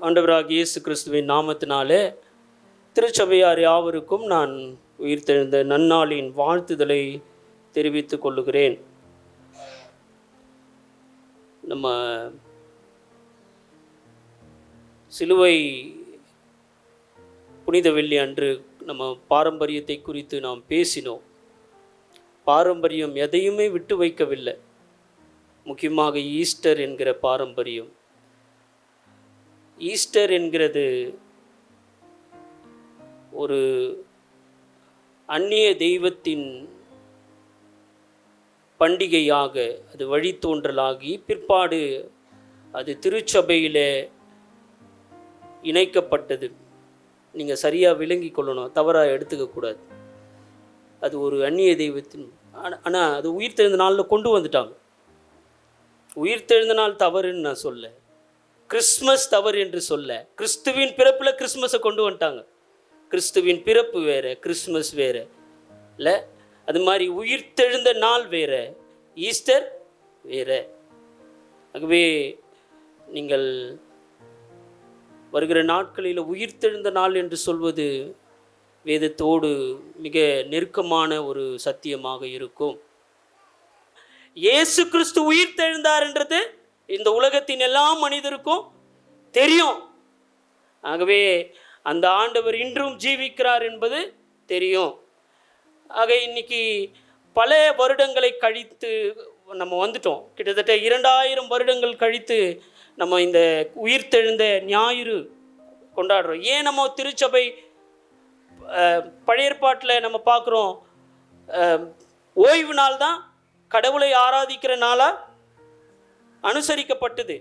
ஆண்டவராகிய இயேசு கிறிஸ்துவின் நாமத்தினாலே திருச்சபையார் யாவருக்கும் நான் உயிர்த்தெழுந்த நன்னாளின் வாழ்த்துதலை தெரிவித்துக் கொள்ளுகிறேன். நம்ம சிலுவை புனித வெள்ளி அன்று நம்ம பாரம்பரியத்தை குறித்து நாம் பேசினோம். பாரம்பரியம் எதையுமே விட்டு வைக்கவில்லை. முக்கியமாக ஈஸ்டர் என்கிற பாரம்பரியம். ஈஸ்டர் என்கிறது ஒரு அந்நிய தெய்வத்தின் பண்டிகையாக அது வழித்தோன்றலாகி பிற்பாடு அது திருச்சபையில் இணைக்கப்பட்டது. நீங்கள் சரியாக விளங்கி கொள்ளணும், தவறாக எடுத்துக்கக்கூடாது. அது ஒரு அந்நிய தெய்வத்தின், ஆனால் அது உயிர்த்தெழுந்த நாளில் கொண்டு வந்துட்டாங்க. உயிர்த்தெழுந்த நாள் தவறுன்னு நான் சொல்ல, கிறிஸ்மஸ் தவறு என்று சொல்ல. கிறிஸ்துவின் பிறப்பில் கிறிஸ்மஸை கொண்டு வந்துட்டாங்க. கிறிஸ்துவின் பிறப்பு வேறு, கிறிஸ்மஸ் வேறு இல்லை. அது மாதிரி உயிர்த்தெழுந்த நாள் வேறு, ஈஸ்டர் வேறு. ஆகவே நீங்கள் வருகிற நாட்களில் உயிர்த்தெழுந்த நாள் என்று சொல்வது வேதத்தோடு மிக நெருக்கமான ஒரு சத்தியமாக இருக்கும். இயேசு கிறிஸ்து உயிர்த்தெழுந்தார் என்றது இந்த உலகத்தின் எல்லா மனிதருக்கும் தெரியும். ஆகவே அந்த ஆண்டவர் இன்றும் ஜீவிக்கிறார் என்பது தெரியும். ஆக இன்னைக்கு பல வருடங்களை கழித்து நம்ம வந்துட்டோம். கிட்டத்தட்ட 2000 வருடங்கள் கழித்து நம்ம இந்த உயிர்த்தெழுந்த ஞாயிறு கொண்டாடுறோம். ஏன் நம்ம திருச்சபை பழைய ஏற்பாட்டில் நம்ம பார்க்குறோம், ஓய்வு நாள் தான் கடவுளை ஆராதிக்கிற நாளாக அனுசரிக்கப்பட்டது.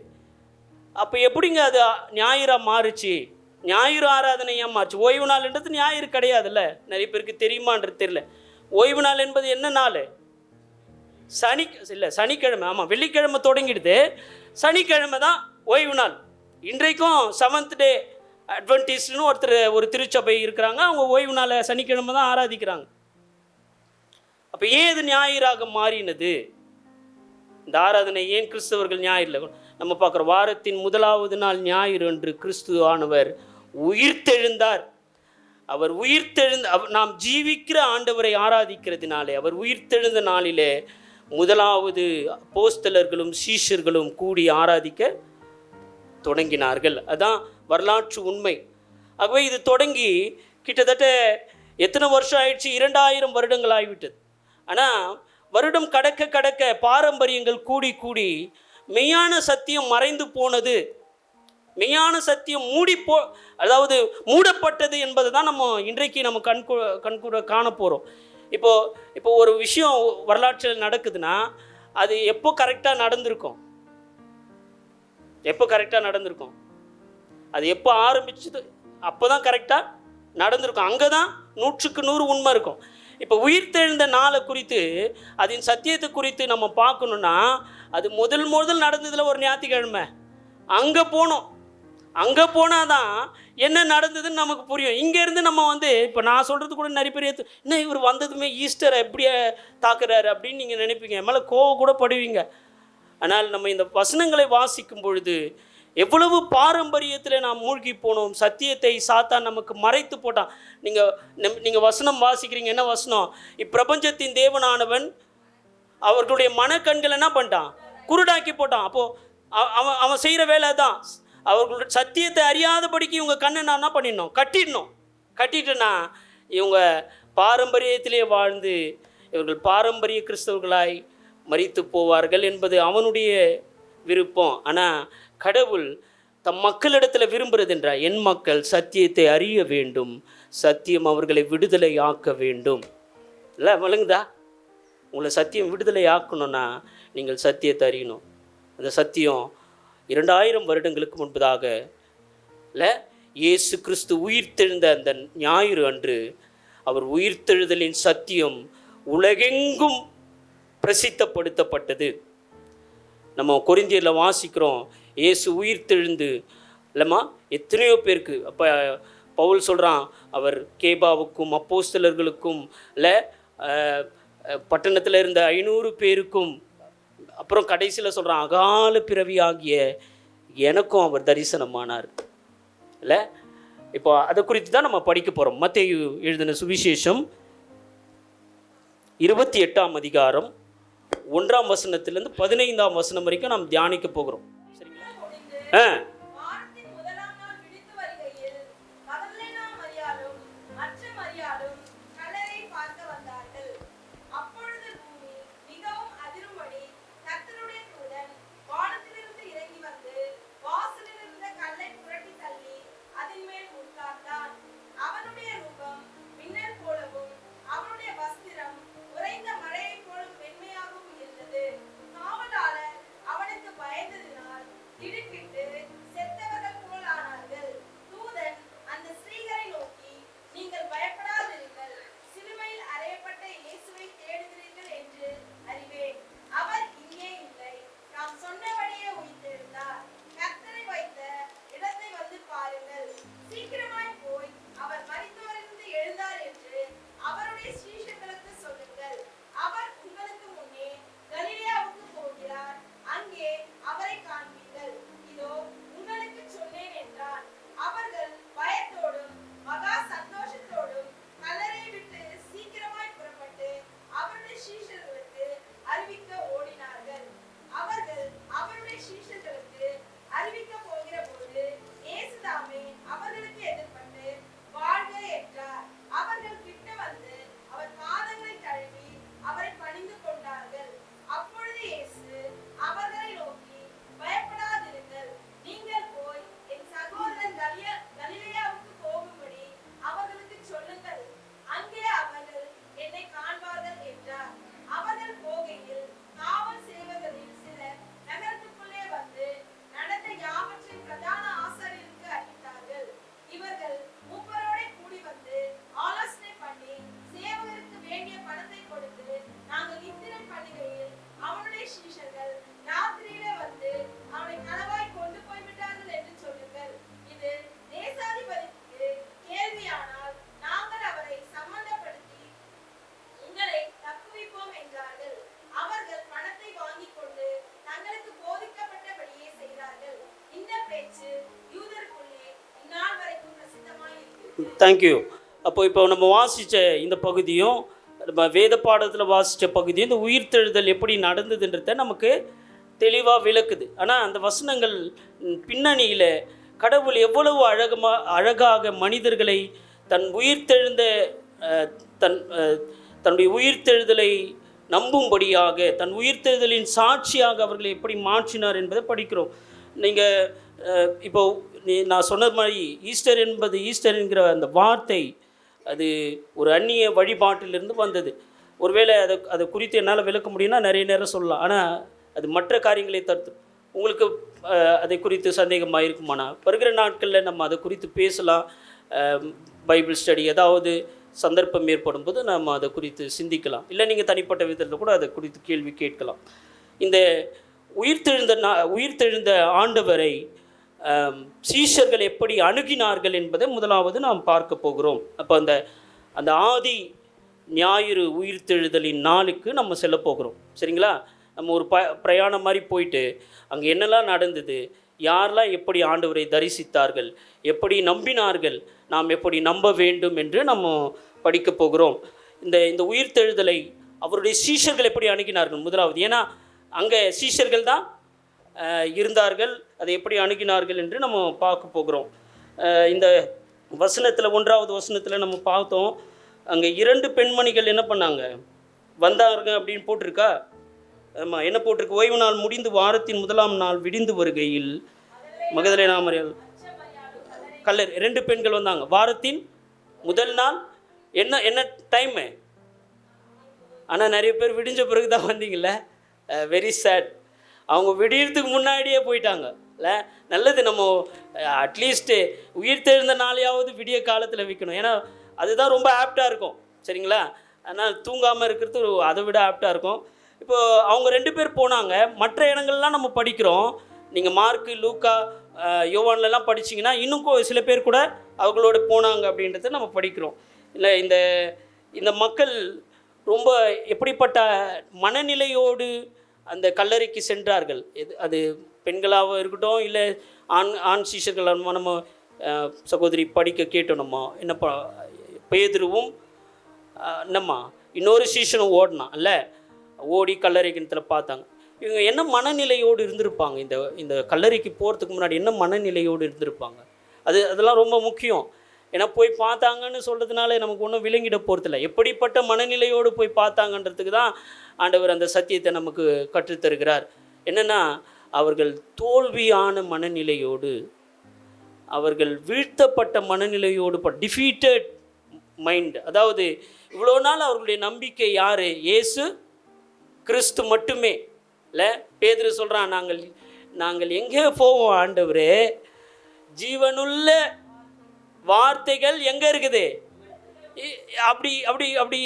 அப்போ எப்படிங்க அது ஞாயிறாக மாறுச்சு? ஞாயிறு ஆராதனையாக மாறுச்சு. ஓய்வு நாள்ன்றது ஞாயிறு கிடையாதுல்ல. நிறைய பேருக்கு தெரியுமான்றது தெரியல. ஓய்வு நாள் என்பது என்ன நாள்? சனிக்கிழமை. ஆமாம், வெள்ளிக்கிழமை தொடங்கிடுது, சனிக்கிழமை தான் ஓய்வு நாள். இன்றைக்கும் 7th டே அட்வென்டிஸ்ட்னு ஒரு திருச்சபை இருக்கிறாங்க. அவங்க ஓய்வு நாளை சனிக்கிழமை தான் ஆராதிக்கிறாங்க. அப்போ ஏன் இது ஞாயிறாக மாறினது? இந்த ஆராதனை ஏன் கிறிஸ்தவர்கள் ஞாயிறில் நம்ம பார்க்குற வாரத்தின் முதலாவது நாள் ஞாயிறு அன்று கிறிஸ்து ஆனவர் உயிர்த்தெழுந்தார். அவர் நாம் ஜீவிக்கிற ஆண்டவரை ஆராதிக்கிறதுனாலே அவர் உயிர்த்தெழுந்த நாளிலே முதலாவது அப்போஸ்தலர்களும் சீஷர்களும் கூடி ஆராதிக்க தொடங்கினார்கள். அதுதான் வரலாற்று உண்மை. ஆகவே இது தொடங்கி கிட்டத்தட்ட எத்தனை வருஷம் ஆயிடுச்சு? 2000 வருடங்கள் ஆகிவிட்டது. ஆனால் வருடம் கடக்க கடக்க பாரம்பரியங்கள் கூடி கூடி மெய்யான சத்தியம் மறைந்து போனது, மெய்யான சத்தியம் அதாவது மூடப்பட்டது என்பது தான் நம்ம இன்றைக்கு நம்ம கண்கூட காண போகிறோம். இப்போ ஒரு விஷயம் வரலாற்றில் நடக்குதுன்னா அது எப்போ கரெக்டாக நடந்திருக்கும்? அது எப்போ ஆரம்பிச்சது அப்போ தான் கரெக்டாக நடந்திருக்கும். அங்கே தான் 100க்கு 100 உண்மை இருக்கும். இப்போ உயிர்த்தெழுந்த நாளை குறித்து, அதன் சத்தியத்தை குறித்து நம்ம பார்க்கணுன்னா அது முதல் நடந்ததில் ஒரு ஞாயிற்றுக்கிழமை அங்கே போனோம். அங்கே போனால் தான் என்ன நடந்ததுன்னு நமக்கு புரியும். இங்கேருந்து நம்ம இப்போ நான் சொல்கிறது கூட நிறைய பேர் என்ன இவர் வந்ததுமே ஈஸ்டரை எப்படியே தாக்குறாரு அப்படின்னு நீங்கள் நினைப்பீங்க. மேலே கோவம் கூட படுவீங்க. ஆனால் நம்ம இந்த வசனங்களை வாசிக்கும் பொழுது எவ்வளவு பாரம்பரியத்தில் நாம் மூழ்கி போனோம். சத்தியத்தை சாத்தான் நமக்கு மறைத்து போட்டான். நீங்கள் வசனம் வாசிக்கிறீங்க. என்ன வசனம்? இப்பிரபஞ்சத்தின் தேவனானவன் அவர்களுடைய மனக்கண்கள் என்ன பண்ணிட்டான்? குருடாக்கி போட்டான். அப்போது அவன் செய்கிற வேலை தான். அவர்களுடைய சத்தியத்தை அறியாதபடிக்கு இவங்க கண்ணை நான் என்ன பண்ணிடணும்? கட்டிட்டுனா இவங்க பாரம்பரியத்திலே வாழ்ந்து இவர்கள் பாரம்பரிய கிறிஸ்தவர்களாய் மரித்து போவார்கள் என்பது அவனுடைய விருப்பம். ஆனால் கடவுள் தம் மக்களிடத்தில் விரும்புகிறது என்றால், என் மக்கள் சத்தியத்தை அறிய வேண்டும், சத்தியம் அவர்களை விடுதலை ஆக்க வேண்டும். இல்லை விளங்குதா? உங்களை சத்தியம் விடுதலை ஆக்கணும்னா நீங்கள் சத்தியத்தை அறியணும். அந்த சத்தியம் 2000 வருடங்களுக்கு முன்பதாக இல்லை, இயேசு கிறிஸ்து உயிர்த்தெழுந்த அந்த ஞாயிறு அன்று அவர் உயிர்த்தெழுதலின் சத்தியம் உலகெங்கும் பிரசித்தப்படுத்தப்பட்டது. நம்ம கொரிந்தியரில் வாசிக்கிறோம், இயேசு உயிர்த்தெழுந்து இல்லைம்மா எத்தனையோ பேருக்கு. அப்போ பவுல் சொல்கிறான், அவர் கேபாவுக்கும் அப்போஸ்தலர்களுக்கும் இல்லை பட்டணத்தில் இருந்த 500 பேருக்கும், அப்புறம் கடைசியில் சொல்கிறான் அகால பிறவியாகிய எனக்கும் அவர் தரிசனமானார். இல்லை. இப்போ அதை குறித்து தான் நம்ம படிக்க போகிறோம். மத்தேயு எழுதின சுவிசேஷம் 28ஆம் அதிகாரம் 1ஆம் வசனத்திலிருந்து 15ஆம் வசனம் வரைக்கும் நாம் தியானிக்க போகிறோம். சரிங்களா? தேங்க்யூ. இப்போ நம்ம வாசித்த இந்த பகுதியும் நம்ம வேத பாடத்தில் வாசித்த பகுதியும் இந்த உயிர்த்தெழுதல் எப்படி நடந்ததுன்றத நமக்கு தெளிவாக விளக்குது. ஆனால் அந்த வசனங்கள் பின்னணியில் கடவுள் எவ்வளவு அழகாக மனிதர்களை தன் உயிர்த்தெழுந்த தன்னுடைய உயிர்த்தெழுதலை நம்பும்படியாக தன் உயிர்த்தெழுதலின் சாட்சியாக அவர்களை எப்படி மாற்றினார் என்பதை படிக்கிறோம். நீங்கள் இப்போ நான் சொன்னது மாதிரி ஈஸ்டர் என்கிற அந்த வார்த்தை அது ஒரு அந்நிய வழிபாட்டிலிருந்து வந்தது. ஒருவேளை அதை குறித்து என்னால் விளக்க முடியும்னா நிறைய நேரம் சொல்லலாம். ஆனால் அது மற்ற காரியங்களை தடுத்து உங்களுக்கு அதை குறித்து சந்தேகமாக இருக்குமானா வருகிற நாட்களில் நம்ம அதை குறித்து பேசலாம். பைபிள் ஸ்டடி ஏதாவது சந்தர்ப்பம் ஏற்படும் போது நம்ம அதை குறித்து சிந்திக்கலாம். இல்லை நீங்கள் தனிப்பட்ட விதத்தில் கூட அதை குறித்து கேள்வி கேட்கலாம். இந்த உயிர்த்தெழுந்த ஆண்டவரை சீஷர்கள் எப்படி அணுகினார்கள் என்பதை முதலாவது நாம் பார்க்க போகிறோம். அப்போ அந்த ஆதி ஞாயிறு உயிர்த்தெழுதலின் நாளுக்கு நம்ம செல்ல போகிறோம். சரிங்களா? நம்ம ஒரு பிரயாணம் மாதிரி போயிட்டு அங்கே என்னெல்லாம் நடந்தது, யாரெல்லாம் எப்படி ஆண்டவரை தரிசித்தார்கள், எப்படி நம்பினார்கள், நாம் எப்படி நம்ப வேண்டும் என்று நம்ம படிக்க போகிறோம். இந்த உயிர்த்தெழுதலை அவருடைய சீஷர்கள் எப்படி அணுகினார்கள் முதலாவது. ஏன்னா அங்கே சீஷர்கள் தான் இருந்தார்கள். அதை எப்படி அணுகினார்கள் என்று நம்ம பார்க்க போகிறோம். இந்த வசனத்தில் 1ஆவது வசனத்தில் நம்ம பார்த்தோம். அங்கே 2 பெண்மணிகள் என்ன பண்ணாங்க, வந்தாங்க அப்படின்னு போட்டிருக்கா. ஆமாம், என்ன போட்டிருக்கு, ஓய்வு நாள் முடிந்து வாரத்தின் முதலாம் நாள் விடிந்து வருகையில் மகதலேனா மரியாள் கல்லர் 2 பெண்கள் வந்தாங்க. வாரத்தின் முதல் நாள் என்ன டைமு, ஆனால் நிறைய பேர் விடிஞ்ச பிறகு தான் வந்தீங்கள்ல. Very sad. அவங்க விடியறதுக்கு முன்னாடியே போயிட்டாங்க இல்லை. நல்லது, நம்ம அட்லீஸ்ட்டு உயிர்த்தெழுந்த நாளையாவது விடிய காலத்தில் வைக்கணும். ஏன்னா அதுதான் ரொம்ப ஆப்டாக இருக்கும். சரிங்களா? ஆனால் தூங்காமல் இருக்கிறது அதை விட ஆப்டாக இருக்கும். இப்போது அவங்க 2 பேர் போனாங்க. மற்ற இடங்கள்லாம் நம்ம படிக்கிறோம். நீங்கள் மார்க்கு, லூக்கா, யோவான்லலாம் படிச்சிங்கன்னா இன்னும் சில பேர் கூட அவங்களோட போனாங்க அப்படின்றத நம்ம படிக்கிறோம். இல்லை, இந்த மக்கள் ரொம்ப எப்படிப்பட்ட மனநிலையோடு அந்த கல்லறைக்கு சென்றார்கள். அது பெண்களாக இருக்கட்டும், இல்லை ஆண் சீஷர்கள் நம்ம சகோதரி படிக்க கேட்டோம். நம்ம என்ன பேதுருவும் நம்ம இன்னொரு சீசனும் ஓடினான் அல்ல, ஓடி கல்லறை கிணத்துல பார்த்தாங்க. இவங்க என்ன மனநிலையோடு இருந்திருப்பாங்க? இந்த கல்லறைக்கு போகிறதுக்கு முன்னாடி என்ன மனநிலையோடு இருந்திருப்பாங்க? அதெல்லாம் ரொம்ப முக்கியம். ஏன்னா போய் பார்த்தாங்கன்னு சொல்கிறதுனால நமக்கு ஒன்றும் விளங்கிட போகிறதில்ல. எப்படிப்பட்ட மனநிலையோடு போய் பார்த்தாங்கன்றதுக்கு தான் ஆண்டவர் அந்த சத்தியத்தை நமக்கு கற்றுத்தருகிறார். என்னென்னா, அவர்கள் தோல்வியான மனநிலையோடு, அவர்கள் வீழ்த்தப்பட்ட மனநிலையோடு, டிஃபீட்டட் மைண்ட். அதாவது இவ்வளோ நாள் அவர்களுடைய நம்பிக்கை யார்? இயேசு கிறிஸ்து மட்டுமே இல்லை. பேதுரு சொல்கிறான், நாங்கள் எங்கே போவோம் ஆண்டவரே? ஜீவனுள்ள வார்த்தைகள் எங்கே இருக்குது? அப்படி அப்படி அப்படி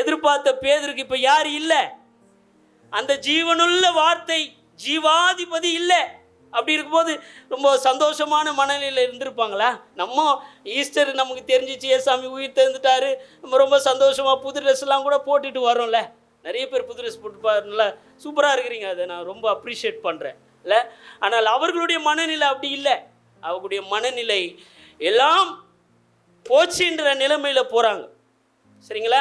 எதிர்பார்த்த பேதுருக்கு இப்போ யார் இல்லை? அந்த ஜீவனுள்ள வார்த்தை, ஜீவாதிபதி இல்லை. அப்படி இருக்கும்போது ரொம்ப சந்தோஷமான மனநிலையில் இருந்திருப்பாங்களா? நம்ம ஈஸ்டர் நமக்கு தெரிஞ்சிச்சு, ஏசாமி உயிர் தெரிந்துட்டாரு, நம்ம ரொம்ப சந்தோஷமாக புது ட்ரெஸ்லாம் கூட போட்டுட்டு வரோம்ல. நிறைய பேர் புது ட்ரெஸ் போட்டு பாருல, சூப்பராக இருக்கிறீங்க, அதை நான் ரொம்ப அப்ரிஷியேட் பண்ணுறேன் இல்லை. ஆனால் அவர்களுடைய மனநிலை அப்படி இல்லை. அவர்களுடைய மனநிலை எல்லாம் போச்சுன்ற நிலைமையில் போகிறாங்க. சரிங்களா?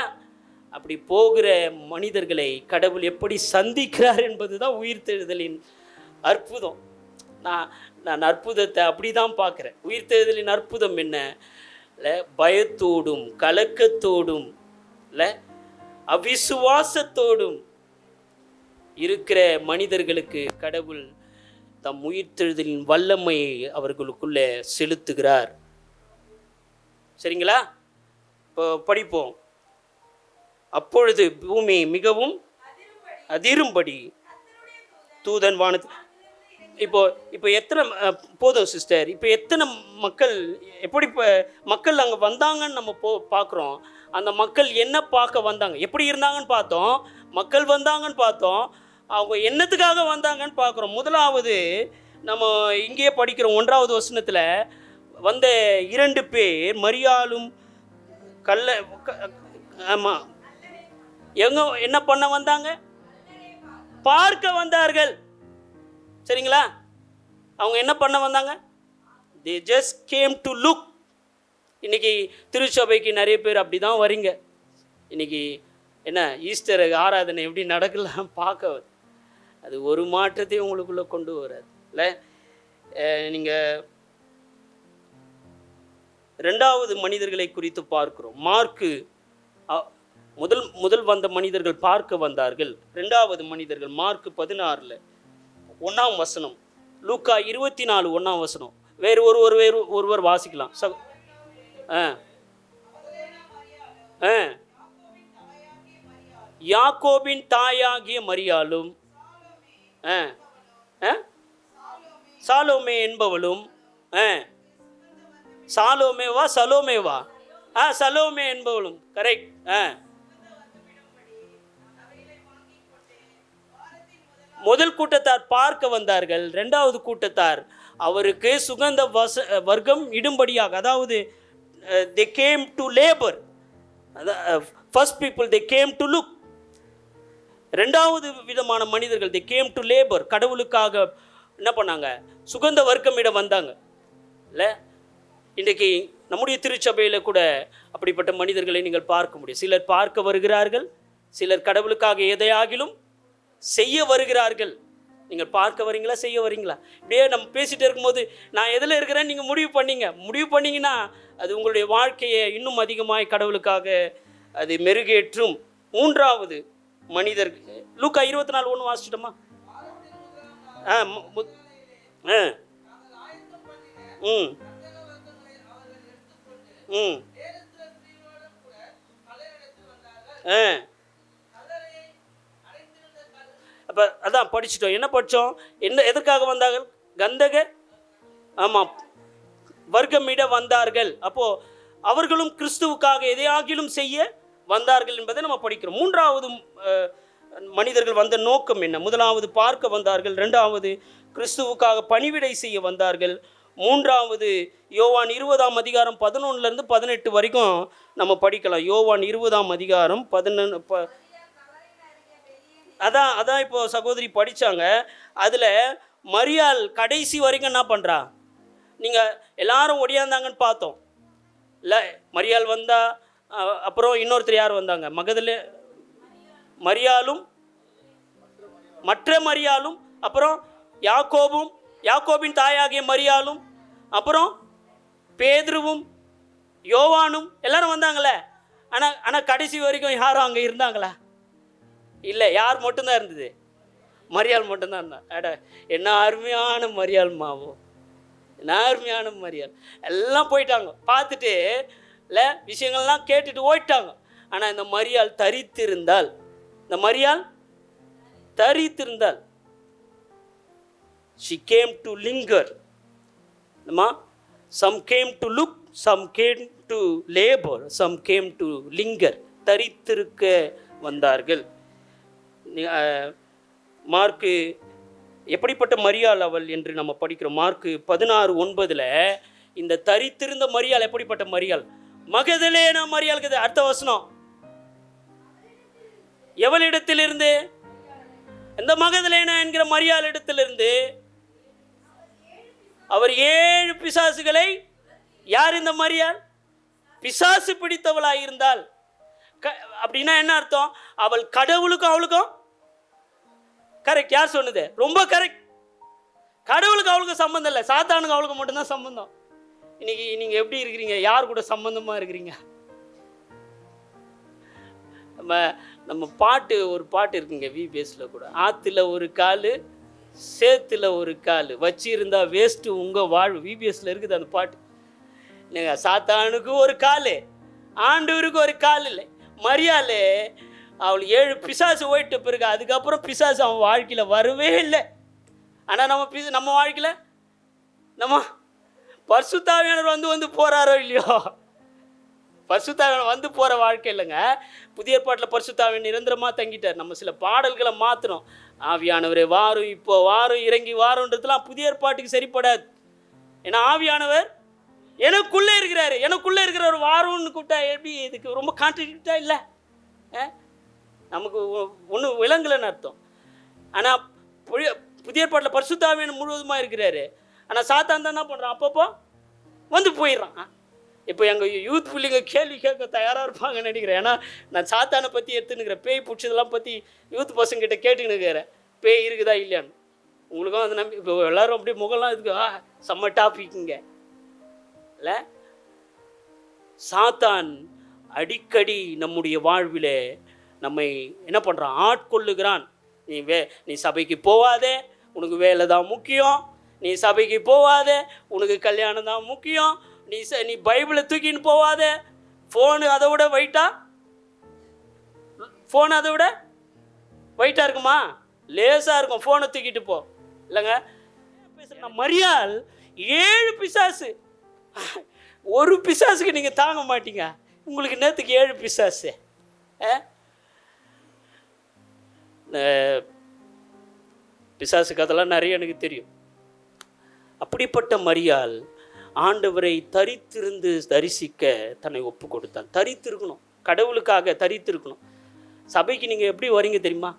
அப்படி போகிற மனிதர்களை கடவுள் எப்படி சந்திக்கிறார் என்பது தான் உயிர்த்தெழுதலின் அற்புதம். நான் அற்புதத்தை அப்படி தான் பார்க்குறேன். உயிர்த்தெழுதலின் அற்புதம் என்ன இல்லை? பயத்தோடும் கலக்கத்தோடும் இல்லை அவிசுவாசத்தோடும் இருக்கிற மனிதர்களுக்கு கடவுள் தம் உயிர்த்தெழுதலின் வல்லமையை அவர்களுக்குள்ளே செலுத்துகிறார். சரிங்களா? இப்போ படிப்போம். அப்பொழுது பூமி மிகவும் அதிரும்படி தூதன் வானத்து. இப்போ எத்தனை போதும் சிஸ்டர், இப்போ எத்தனை மக்கள், எப்படி இப்போ மக்கள் அங்கே வந்தாங்கன்னு நம்ம பார்க்குறோம். அந்த மக்கள் என்ன பார்க்க வந்தாங்க, எப்படி இருந்தாங்கன்னு பார்த்தோம். மக்கள் வந்தாங்கன்னு பார்த்தோம். அவங்க என்னத்துக்காக வந்தாங்கன்னு பார்க்குறோம். முதலாவது நம்ம இங்கேயே படிக்கிறோம் 1வது வசனத்தில், வந்த 2 பேர் மரியாளும் ஆமாம், என்ன பண்ண வந்தாங்க? பார்க்க வந்தார்கள். சரிங்களா? அவங்க என்ன பண்ண வந்தாங்க? they just came to look. இன்றைக்கி திருச்சபைக்கு நிறைய பேர் அப்படி தான் வரீங்க. இன்றைக்கி என்ன ஈஸ்டர் ஆராதனை எப்படி நடக்கலாம் பார்க்க, அது ஒரு மாற்றத்தையும் உங்களுக்குள்ளே கொண்டு வராது இல்லை. நீங்கள் 2வது மனிதர்களை குறித்து பார்க்குறோம். மார்க்கு முதல் வந்த மனிதர்கள் பார்க்க வந்தார்கள். 2வது மனிதர்கள் மார்க்கு 16 1ஆம் வசனம், லூக்கா 24 1ஆம் வசனம். வேறு ஒருவர் வாசிக்கலாம். யாக்கோபின் தாயாகிய மரியாளும் சாலோமே என்பவளும். சாலோமேவா சலோமேவா? சலோமே என்பவளும். கரெக்ட். முதல் கூட்டத்தார் பார்க்க வந்தார்கள். 2வது கூட்டத்தார் அவருக்கு சுகந்த வர்க்கம் இடும்படியாக, அதாவது they came to labor. first people they came to look. 2வது விதமான மனிதர்கள் they came to labor. கடவுளுக்காக என்ன பண்ணாங்க? சுகந்த வர்க்கம் இட வந்தாங்க இல்லை. இன்றைக்கு நம்முடைய திருச்சபையில் கூட அப்படிப்பட்ட மனிதர்களை நீங்கள் பார்க்க முடியும். சிலர் பார்க்க வருகிறார்கள், சிலர் கடவுளுக்காக எதையாகிலும் செய்ய வருகிறார்கள். நீங்கள் பார்க்க வரீங்களா, செய்ய வரீங்களா? இப்படியே நம்ம பேசிகிட்டு இருக்கும்போது நான் எதில் இருக்கிறேன்னு நீங்கள் முடிவு பண்ணிங்கன்னா அது உங்களுடைய வாழ்க்கையை இன்னும் அதிகமாய் கடவுளுக்காக அது மெருகேற்றும். 3வது மனிதர் லூக்கா 24:1 வாசிச்சிட்டோமா? அப்போ அதான் படிச்சிட்டோம். என்ன படித்தோம்? எதற்காக வந்தார்கள்? கந்தக ஆமாம் வர்க்கமிட வந்தார்கள். அப்போது அவர்களும் கிறிஸ்துவுக்காக எதையாகிலும் செய்ய வந்தார்கள் என்பதை நம்ம படிக்கிறோம். 3வது மனிதர்கள் வந்த நோக்கம் என்ன? 1வது பார்க்க வந்தார்கள், 2வது கிறிஸ்துவுக்காக பணிவிடை செய்ய வந்தார்கள், 3வது யோவான் 20ஆம் அதிகாரம் 11-18 வரைக்கும் நம்ம படிக்கலாம். யோவான் 20ஆம் அதிகாரம் 11 அதான் இப்போ சகோதரி படித்தாங்க. அதில் மரியாள் கடைசி வரைக்கும் என்ன பண்ணுறா? நீங்கள் எல்லாரும் ஒடியாந்தாங்கன்னு பார்த்தோம் இல்லை. மரியாள் வந்தா, அப்புறம் இன்னொருத்தர் யார் வந்தாங்க? மகதலே மரியாளும் மற்ற மரியாளும், அப்புறம் யாக்கோபும் யாக்கோபின் தாயாகிய மரியாளும், அப்புறம் பேதுருவும் யோவானும் எல்லாரும் வந்தாங்களே. ஆனால் கடைசி வரைக்கும் யாரும் அங்கே இருந்தாங்களா? இல்லை. யார் மட்டும்தான் இருந்தது? மரியாள் மட்டும்தான் இருந்தான். என்ன அருமையான மரியாள் மாவோ, என்ன அருமையான மரியாள். எல்லாம் போயிட்டாங்க, பார்த்துட்டு இல்லை விஷயங்கள்லாம் கேட்டுட்டு ஓயிட்டாங்க. ஆனால் இந்த மரியாள் தரித்திருந்தால், இந்த மரியாள் தரித்திருந்தால், she came to linger. Some came to look, some came to labor, some came to linger. தரித்திருக்க வந்தார்கள். மார்க்கு எப்படிப்பட்ட மரியாள் அவள் என்று நம்ம படிக்கிறோம். மார்க்கு 16:9 இந்த தரித்திருந்த மரியாள் எப்படிப்பட்ட மரியாள்? மகதலேனா மரியாளுக்கு அடுத்த வசனம், எவளிடத்திலிருந்து? இந்த மகதலேனா என்கிற மரியாள் இடத்திலிருந்து அவர் 7 பிசாசுகளை, யார் இந்த மரியாள்? பிசாசு பிடித்தவளாக இருந்தால். அப்படின்னா என்ன அர்த்தம்? அவள் கடவுளுக்கும் அவளுக்கும் கரெக்ட். யார் சொன்னது? ரொம்ப கரெக்ட். கடவுளுக்கு அவளுக்கு சம்பந்தம் இல்லை, சாத்தானுக்கு அவளுக்கு மட்டும்தான் சம்பந்தம். இன்னைக்கு நீங்கள் எப்படி இருக்கிறீங்க? யார் கூட சம்பந்தமாக இருக்கிறீங்க? நம்ம பாட்டு, ஒரு பாட்டு இருக்குங்க விபிஎஸ்ல கூட, ஆற்றுல ஒரு கால் சேத்துல ஒரு கால் வச்சிருந்தா வேஸ்ட்டு உங்கள் வாழ்வு. விபிஎஸ்ல இருக்குது அந்த பாட்டு. நீங்கள் சாத்தானுக்கு ஒரு கால், ஆண்டவருக்கு ஒரு கால் இல்லை. மரியாள் அவள் 7 பிசாசு ஓயிட்ட பிறகு அதுக்கப்புறம் பிசாசு அவன் வாழ்க்கையில் வரவே இல்லை. ஆனால் நம்ம வாழ்க்கையில் நம்ம பரிசுத்த ஆவியானவர் வந்து போகிறாரோ இல்லையோ? பரிசுத்த ஆவியானவர் வந்து போகிற வாழ்க்கை இல்லைங்க. புதிய ஏற்பாட்டில் பரிசுத்த ஆவியானவர் நிரந்தரமாக தங்கிட்டார். நம்ம சில பாடல்களை மாற்றணும். ஆவியானவரே வாரும், இப்போ வாரும், இறங்கி வாருன்றதுலாம் புதிய ஏற்பாட்டுக்கு சரிப்படாது. ஏன்னா ஆவியானவர் எனக்குள்ளே இருக்கிறாரு, எனக்குள்ளே இருக்கிறவர் வாரும்னு கூப்பிட்டா எப்படி? இதுக்கு ரொம்ப கான்ட்ராடிக்டா இல்லை? நமக்கு ஒன்றும் விலங்குலன்னு அர்த்தம். ஆனால் புதிய ஏற்பாட்டில் பரிசுத்த ஆவியானவர் முழுவதுமாக இருக்கிறாரு. ஆனால் சாத்தான் தான் என்ன பண்ணுறான்? அப்பப்போ வந்து போயிடுறான். இப்போ எங்கள் யூத் பிள்ளைங்க கேள்வி கேட்க தயாராக இருப்பாங்கன்னு நினைக்கிறேன். ஏன்னா நான் சாத்தானை பற்றி எடுத்துன்னுக்கிறேன், பேய் பிடிச்சதெல்லாம் பற்றி யூத் பசங்கிட்ட கேட்டுன்னு இருக்கிறேன், பேய் இருக்குதா இல்லையான்னு. உங்களுக்கும் அது நம்பி இப்போ எல்லோரும் அப்படியே முகம்லாம் இதுக்கு செம்ம டாபிக்குங்க இல்லை? சாத்தான் அடிக்கடி நம்முடைய வாழ்விலே நம்மை என்ன பண்ணுறான்? ஆட்கொள்ளுகிறான். நீ சபைக்கு போவாதே, உனக்கு வேலை தான் முக்கியம். நீ சபைக்கு போவாதே, உனக்கு கல்யாணம் தான் முக்கியம். நீ பைபிளை தூக்கின்னு போவாதே. ஃபோனு அதை விட வெயிட்டாக இருக்குமா? லேசாக இருக்கும். ஃபோனை தூக்கிட்டு போ இல்லைங்க. பேசுகிறேன். மரியாள் 7 பிசாசு. ஒரு பிசாசுக்கு நீங்கள் தாங்க மாட்டீங்க. உங்களுக்கு நேற்றுக்கு 7 பிசாசு. பிசாசு கதெல்லாம் நிறைய எனக்கு தெரியும். அப்படிப்பட்ட மரியாள் ஆண்டவரை தரித்திருந்து தரிசிக்க தன்னை ஒப்பு கொடுத்தான். தரித்திருக்கணும், கடவுளுக்காக தரித்திருக்கணும். சபைக்கு நீங்கள் எப்படி வரீங்க தெரியுமா?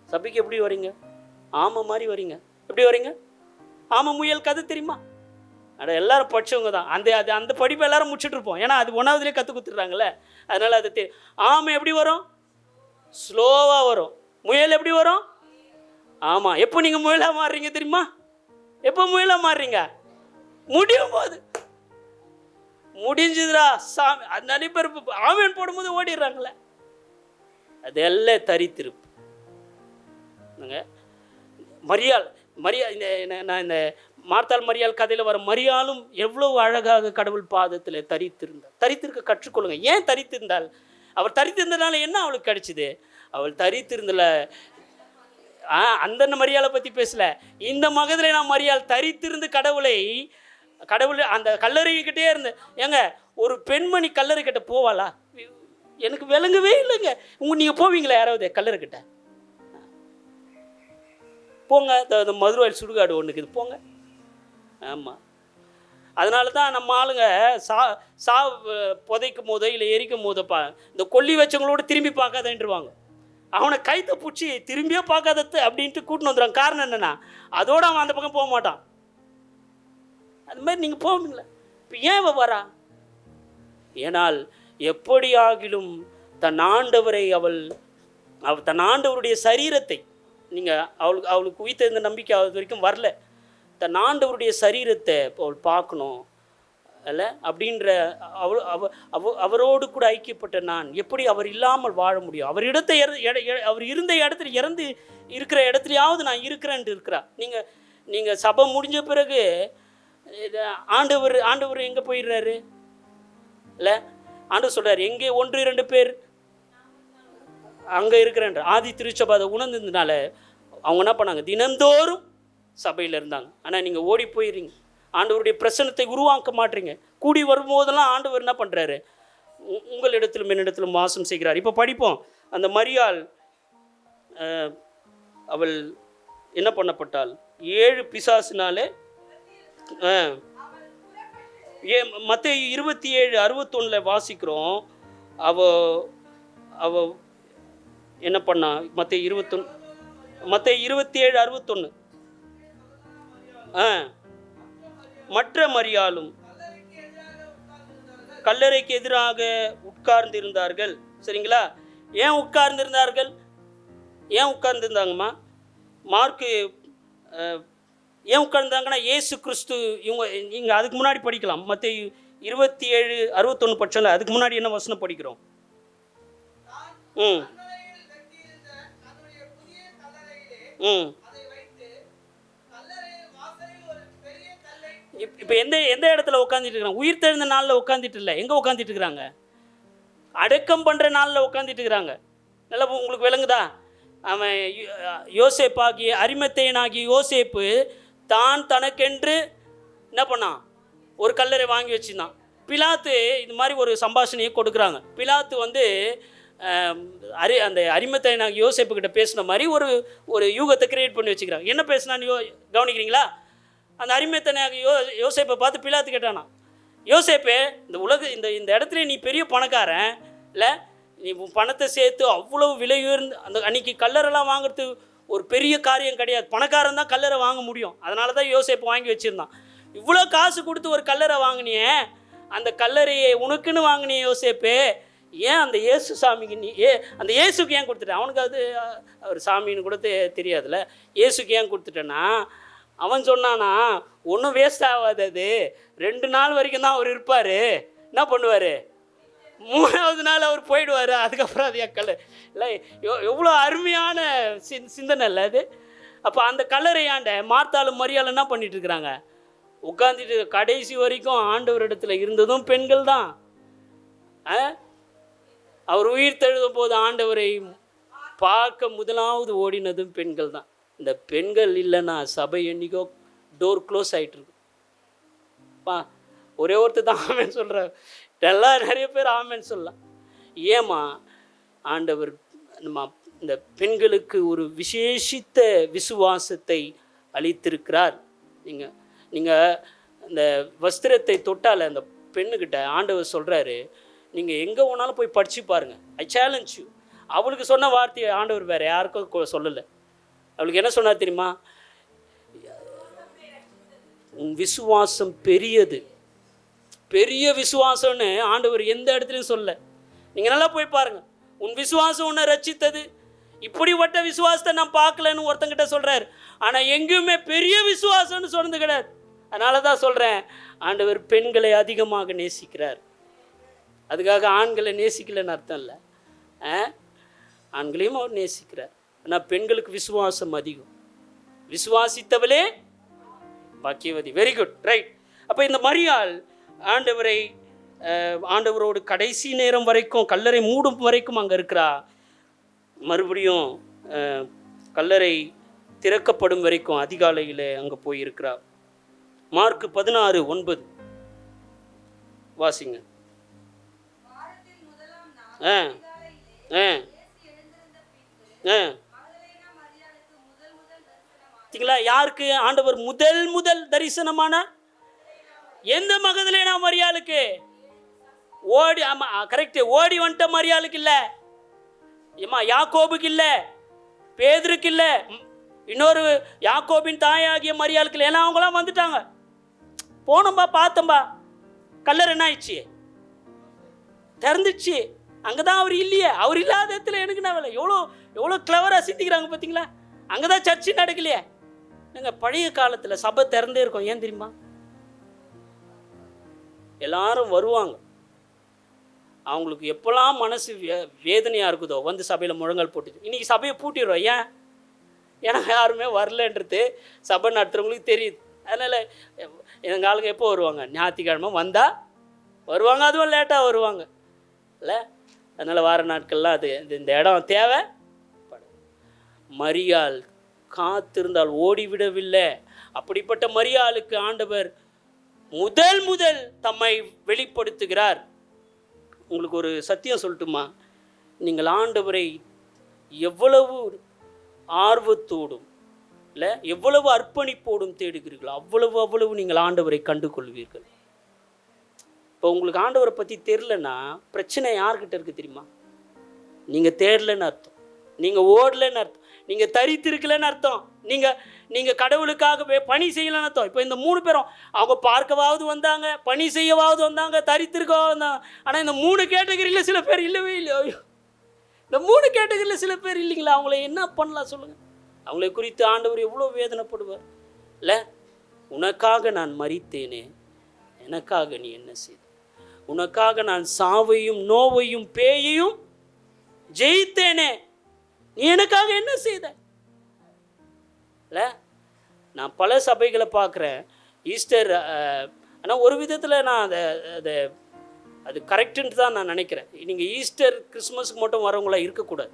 சபைக்கு எப்படி வரீங்க? ஆமை மாதிரி வரீங்க. எப்படி வரீங்க? ஆமை முயல் கதை தெரியுமா? எல்லாரும் படித்தவங்க தான். அந்த படிப்பை எல்லாரும் முடிச்சுட்டு இருப்போம். ஏன்னா அது 1வதுலேயே கற்றுக் கொடுத்துட்றாங்களே, அதனால் அது தெரியும். ஆமை எப்படி வரும்? ஸ்லோவாக வரும். முயல் எப்படி வரும்? ஆமாம். எப்போ நீங்கள் முயலாக மாறுறீங்க தெரியுமா? எப்போ முயலாக மாறுறீங்க? முடியும் போது. முடிஞ்சுதுரா சாமி. அது நிறைய பேர் ஆமேன் போடும்போது ஓடிடுறாங்களே. அது எல்லாம் தரித்திருப்பு. மரியாள் நான் இந்த மார்த்தாள் மரியாள் கதையில் வர மரியாளும் எவ்வளவு அழகாக கடவுள் பாதத்தில் தரித்திருந்தார். தரித்திருக்க கற்றுக்கொள்ளுங்க. ஏன் தரித்திருந்தால்? அவர் தரித்திருந்தனால என்ன அவளுக்கு கிடைச்சிது? அவள் தரித்திருந்தல. அந்த மரியாளை பற்றி பேசல. இந்த மகதில் நான் மரியாள் தரித்திருந்து கடவுள் அந்த கல்லறைக்கிட்டே இருந்தேன். ஏங்க, ஒரு பெண்மணி கல்லறை கிட்ட போவாளா? எனக்கு விளங்கவே இல்லைங்க. நீங்கள் போவீங்களா யாராவது கல்லறை கிட்ட? போங்க. இந்த மதுரவாயில் சுடுகாடு ஒன்றுக்கு இது போங்க. ஆமாம். அதனால தான் நம்ம ஆளுங்க புதைக்கும் போதோ இல்லை எரிக்கும் போதோப்பா இந்த கொல்லி வச்சவங்களோட திரும்பி பார்க்காதேன்ட்டுருவாங்க. அவனை கைத்தை பிடிச்சி திரும்பியே பார்க்காதது அப்படின்ட்டு கூட்டின்னு வந்துடுறாங்க. காரணம் என்னென்னா, அதோடு அவன் அந்த பக்கம் போக மாட்டான். அது மாதிரி நீங்கள் போவீங்களா? இப்போ ஏன் அவள் வரா? ஏனால் எப்படி ஆகிலும் தன் ஆண்டவரை அவள் தன் ஆண்டவருடைய சரீரத்தை, நீங்கள் அவளுக்கு உயிர்த்தெழுந்த நம்பிக்கை அது வரைக்கும் வரல, தன் ஆண்டவருடைய சரீரத்தை அவள் பார்க்கணும் அல்ல அப்படின்ற அவரோடு கூட ஐக்கியப்பட்ட நான் எப்படி அவர் இல்லாமல் வாழ முடியும்? அவர் இருந்த இடத்துல இறந்து இருக்கிற இடத்துலையாவது நான் இருக்கிறேன்ட்டு இருக்கிறா. நீங்கள் சபை முடிஞ்ச பிறகு ஆண்டவர் எங்கே போயிடுறாரு? இல்லை, ஆண்டவர் சொல்கிறார், எங்கே 1-2 பேர் அங்கே இருக்கிறேன்ற. ஆதி திருச்சபை அதை உணர்ந்ததுனால அவங்க என்ன பண்ணாங்க? தினந்தோறும் சபையில் இருந்தாங்க. ஆனால் நீங்கள் ஓடி போயிடுறீங்க, ஆண்டவருடைய பிரசன்னத்தை உருவாக்க மாட்டீங்க. கூடி வரும்போதெல்லாம் ஆண்டவர் என்ன பண்ணுறாரு? உங்களிடத்திலும் என்னிடத்திலும் வாசம் செய்கிறார். இப்போ படிப்போம். அந்த மரியாள் அவள் என்ன பண்ணப்பட்டாள்? 7 பிசாசினாலே. மத்தேயு 27:61 வாசிக்கிறோம். அவ என்ன பண்ணா? மத்தேயு 27:61. மற்ற மரியாளும் கல்லறைக்கு எதிராக உட்கார்ந்து இருந்தார்கள். சரிங்களா? ஏன் உட்கார்ந்துருந்தார்கள்? ஏன் உட்கார்ந்துருந்தாங்கம்மா? மார்க்கு ஏன் உட்கார்ந்தாங்கன்னா, இயேசு கிறிஸ்து இங்கே அதுக்கு முன்னாடி படிக்கலாம். மத்தேயு 27:61 பட்சம்ல அதுக்கு முன்னாடி என்ன வசனம் படிக்கிறோம்? இப்போ எந்த இடத்துல உட்காந்துட்டு இருக்கிறாங்க? உயிர் தெழுந்த நாளில் உட்காந்துட்டு இல்லை. எங்கே உட்காந்துட்டு இருக்கிறாங்க? அடக்கம் பண்ணுற நாளில் உட்காந்துட்டு இருக்கிறாங்க. நல்லா உங்களுக்கு விளங்குதா? அவன் யோசேப்பாகிய அரிமத்தேயனாகிய யோசேப்பு தான் தனக்கென்று என்ன பண்ணான்? ஒரு கல்லறை வாங்கி வச்சுருந்தான். பிலாத்து இது மாதிரி ஒரு சம்பாஷணையை கொடுக்குறாங்க. பிலாத்து அந்த அரிமத்தேயனாகிய யோசேப்புக்கிட்ட பேசின மாதிரி ஒரு யூகத்தை கிரியேட் பண்ணி வச்சுக்கிறாங்க. என்ன பேசினான்னு கவனிக்கிறீங்களா? அந்த அரிமத்தேயனாகிய யோசேப்பை பார்த்து பிலாத்து கேட்டானா, யோசேப்பே, இந்த இடத்துல நீ பெரிய பணக்காரன் இல்லை, நீ பணத்தை சேர்த்து அவ்வளோ விலை உயர்ந்து அந்த அன்றைக்கி கல்லறைலாம் வாங்குறது ஒரு பெரிய காரியம் கிடையாது. பணக்காரன் தான் கல்லறை வாங்க முடியும். அதனால தான் யோசேப்பு வாங்கி வச்சுருந்தான். இவ்வளோ காசு கொடுத்து ஒரு கல்லறை வாங்கினியே, அந்த கல்லறையை உனக்குன்னு வாங்கினியே யோசேப்பு, ஏன் அந்த இயேசு சாமிக்கு அந்த இயேசுக்கு ஏன் கொடுத்துட்டேன்? அவனுக்கு அது அவர் சாமின்னு கூட தெரியாதுல்ல. இயேசுக்கு ஏன் கொடுத்துட்டேன்னா, அவன் சொன்னானா, ஒன்றும் வேஸ்ட் ஆகாது, அது 2 நாள் வரைக்கும் தான் அவர் இருப்பார். என்ன பண்ணுவார்? 3ஆவது நாள் அவர் போயிடுவார். அதுக்கப்புறம் அது கல்லறை இல்லை. எவ்வளோ அருமையான சிந்தனை இல்லை அது. அப்போ அந்த கல்லறையாண்ட மார்த்தாலும் மரியாளும் என்ன பண்ணிட்டு இருக்கிறாங்க? உட்காந்துட்டு கடைசி வரைக்கும் ஆண்டவரிடத்தில் இருந்ததும் பெண்கள் தான். அவர் உயிர் தழுதும் போது ஆண்டவரை பார்க்க முதலாவது ஓடினதும் பெண்கள் தான். இந்த பெண்கள் இல்லைன்னா சபை என்னைக்கோ டோர் க்ளோஸ் ஆகிட்டு இருக்கு. ஒரே ஒருத்தர் தான் ஆமேன்னு சொல்கிறார். எல்லாம் நிறைய பேர் ஆமேன்னு சொல்லலாம். ஏமா ஆண்டவர் இந்த பெண்களுக்கு ஒரு விசேஷித்த விசுவாசத்தை அளித்திருக்கிறார். நீங்கள் இந்த வஸ்திரத்தை தொட்டால் அந்த பெண்ணுக்கிட்ட ஆண்டவர் சொல்கிறாரு, நீங்கள் எங்கே வேணாலும் போய் படித்து பாருங்கள், ஐ சேலஞ்ச் யூ. அவளுக்கு சொன்ன வார்த்தையை ஆண்டவர் வேறு யாருக்கும் சொல்லலை. அவளுக்கு என்ன சொன்னார் தெரியுமா? உன் விசுவாசம் பெரியது. பெரிய விசுவாசம்னு ஆண்டவர் எந்த இடத்துலையும் சொல்ல. நீங்கள் நல்லா போய் பாருங்கள். உன் விசுவாசம் உன்னை ரட்சித்தது. இப்படிப்பட்ட விசுவாசத்தை நான் பார்க்கலன்னு ஒருத்தங்கிட்ட சொல்கிறார். ஆனால் எங்கேயுமே பெரிய விசுவாசம்னு சொன்னது கிடையாது. அதனால தான் சொல்கிறேன், ஆண்டவர் பெண்களை அதிகமாக நேசிக்கிறார். அதுக்காக ஆண்களை நேசிக்கலைன்னு அர்த்தம் இல்லை. ஆண்களையும் அவர் நேசிக்கிறார். ஆனால் பெண்களுக்கு விசுவாசம் அதிகம். விசுவாசித்தவளே பாக்கியவதி. Very good, right. அப்போ இந்த மரியாள் ஆண்டவரோடு கடைசி நேரம் வரைக்கும், கல்லறை மூடும் வரைக்கும் அங்கே இருக்கிறா. மறுபடியும் கல்லறை திறக்கப்படும் வரைக்கும் அதிகாலையில் அங்கே போயிருக்கிறா. மார்க் 16:9 வாசிங்க. யாருக்கு ஆண்டவர் முதல் தரிசனமானார்? எந்த மகதலேனா மரியாளுக்கு? ஓடி, ஆமா கரெக்ட், ஓடி வந்துட்ட மரியாளுக்கு இல்லை, ஏமா யாக்கோபுக்கு இல்லை, பேதுருக்கு இல்லை, இன்னொரு யாக்கோபின் தாயாகிய மரியாளுக்கு இல்லை. ஏன்னா அவங்களாம் வந்துட்டாங்க. போனோம்பா, பார்த்தோம்பா, கல்லறை என்ன ஆயிடுச்சு? திறந்துச்சு. அங்கே தான் அவர் இல்லையே. அவர் இல்லாத இடத்துல எனக்கு நான் வேலை. எவ்வளோ எவ்வளோ கிளவராக சிந்திக்கிறாங்க பார்த்தீங்களா? அங்கே தான் சர்ச்சு நடக்கலையே. நாங்கள் பழைய காலத்தில் சபை திறந்தே இருக்கோம். ஏன் தெரியுமா? எல்லாரும் வருவாங்க. அவங்களுக்கு எப்போல்லாம் மனசு வேதனையாக இருக்குதோ வந்து சபையில் முழங்கால் போட்டுச்சு. இன்றைக்கி சபையை பூட்டிடுறோம். ஏன்? ஏன்னா யாருமே வரலன்றது சபை நடத்துகிறவங்களுக்கு தெரியுது. அதனால் எங்கள் ஆளுங்க எப்போ வருவாங்க? ஞாயிற்றுக்கிழமை வந்தால் வருவாங்க. அதுவும் லேட்டாக வருவாங்க இல்லை. அதனால் வார நாட்கள்லாம் அது இந்த இடம் தேவை. மரியாள் காத்திருந்தால் ஓடிவிடவில்லை. அப்படிப்பட்ட மரியாளுக்கு ஆண்டவர் முதல் தம்மை வெளிப்படுத்துகிறார். உங்களுக்கு ஒரு சத்தியம் சொல்லட்டுமா? நீங்கள் ஆண்டவரை எவ்வளவு ஆர்வத்தோடும் இல்லை எவ்வளவு அர்ப்பணிப்போடும் தேடுகிறீர்களோ அவ்வளவு நீங்கள் ஆண்டவரை கண்டு கொள்வீர்கள். இப்போ உங்களுக்கு ஆண்டவரை பற்றி தெரிலன்னா பிரச்சனை யார்கிட்ட இருக்குது தெரியுமா? நீங்கள் தேடலைன்னு அர்த்தம், நீங்கள் ஓடலைன்னு அர்த்தம், நீங்கள் தரித்திருக்கலன்னு அர்த்தம், நீங்கள் கடவுளுக்காக பணி செய்யலன்னு அர்த்தம். இப்போ இந்த 3 பேரும் அவங்க பார்க்கவாவது வந்தாங்க, பணி செய்யவாவது வந்தாங்க, தரித்திருக்கவாவது வந்தாங்க. ஆனால் இந்த 3 கேட்டகரியில் சில பேர் இல்லவே இல்லை. இந்த 3 கேட்டகரியில் சில பேர் இல்லைங்களா? அவங்கள என்ன பண்ணலாம் சொல்லுங்கள்? அவங்களை குறித்து ஆண்டவர் எவ்வளோ வேதனைப்படுவார் இல்லை? உனக்காக நான் மரித்தேனே, எனக்காக நீ என்ன செய்த? உனக்காக நான் சாவையும் நோவையும் பேயையும் ஜெயித்தேனே, நீ எனக்காக என்ன செய்த? இல்லை, நான் பல சபைகளை பார்க்குறேன். ஈஸ்டர் ஆனால் ஒரு விதத்தில் நான் அதை அது கரெக்டுன்ட்டு தான் நான் நினைக்கிறேன். நீங்கள் ஈஸ்டர் கிறிஸ்மஸுக்கு மட்டும் வரவங்களாம் இருக்கக்கூடாது.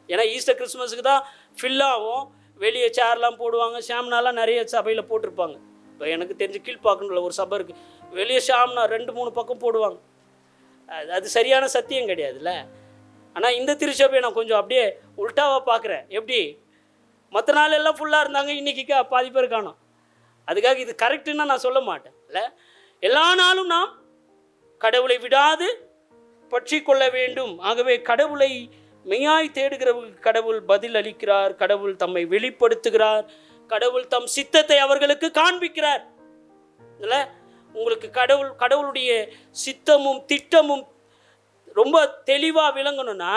ஏன்னா ஈஸ்டர் கிறிஸ்மஸுக்கு தான் ஃபில்லாகும். வெளியே சேர்லாம் போடுவாங்க. ஷாம்னாலாம் நிறைய சபையில் போட்டிருப்பாங்க. இப்போ எனக்கு தெரிஞ்சு கீழ்ப்பாக்கணுள்ள ஒரு சபை இருக்குது. வெளியே ஷாம்னா 2-3 பக்கம் போடுவாங்க. அது சரியான சத்தியம் கிடையாதுல்ல. ஆனால் இந்த திருச்சபையை நான் கொஞ்சம் அப்படியே உல்ட்டாவாக பார்க்குறேன். எப்படி மற்ற நாள் எல்லாம் ஃபுல்லாக இருந்தாங்க, இன்றைக்கி பாதி பேர் காணோம். அதுக்காக இது கரெக்டுன்னா நான் சொல்ல மாட்டேன் இல்லை. எல்லா நாளும் நாம் கடவுளை விடாது பற்றி கொள்ள வேண்டும். ஆகவே கடவுளை மெய்யாய் தேடுகிறவர்களுக்கு கடவுள் பதில் அளிக்கிறார். கடவுள் தம்மை வெளிப்படுத்துகிறார். கடவுள் தம் சித்தத்தை அவர்களுக்கு காண்பிக்கிறார். இல்லை, உங்களுக்கு கடவுளுடைய சித்தமும் திட்டமும் ரொம்ப தெளிவாக விளங்கணும்னா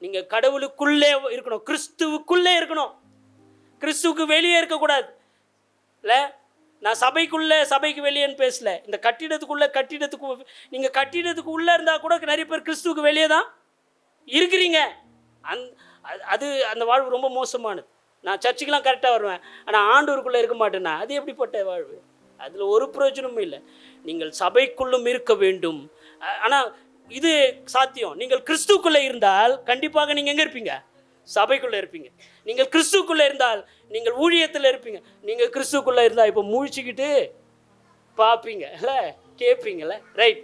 நீங்கள் கடவுளுக்குள்ளே இருக்கணும், கிறிஸ்துவுக்குள்ளே இருக்கணும். கிறிஸ்துவுக்கு வெளியே இருக்கக்கூடாது இல்லை. நான் சபைக்கு வெளியேன்னு பேசல. இந்த கட்டிடத்துக்கு நீங்கள் கட்டிடத்துக்கு உள்ளே இருந்தால் கூட நிறைய பேர் கிறிஸ்துவுக்கு வெளியே தான் இருக்கிறீங்க. அந்த வாழ்வு ரொம்ப மோசமானது. நான் சர்ச்சுக்கெலாம் கரெக்டாக வருவேன், ஆனால் ஆண்டவருக்குள்ளே இருக்க மாட்டேன்னா அது எப்படிப்பட்ட வாழ்வு? அதில் ஒரு பிரயோஜனமும் இல்லை. நீங்கள் சபைக்குள்ளும் இருக்க வேண்டும். ஆனால் இது சாத்தியம். நீங்கள் கிறிஸ்துக்குள்ளே இருந்தால் கண்டிப்பாக நீங்கள் எங்கே இருப்பீங்க? சபைக்குள்ளே இருப்பீங்க. நீங்கள் கிறிஸ்துக்குள்ளே இருந்தால் நீங்கள் ஊழியத்தில் இருப்பீங்க. நீங்கள் கிறிஸ்துக்குள்ளே இருந்தால் இப்போ முழிச்சுக்கிட்டு பார்ப்பீங்க இல்லை, கேட்பீங்கள்ல. ரைட்.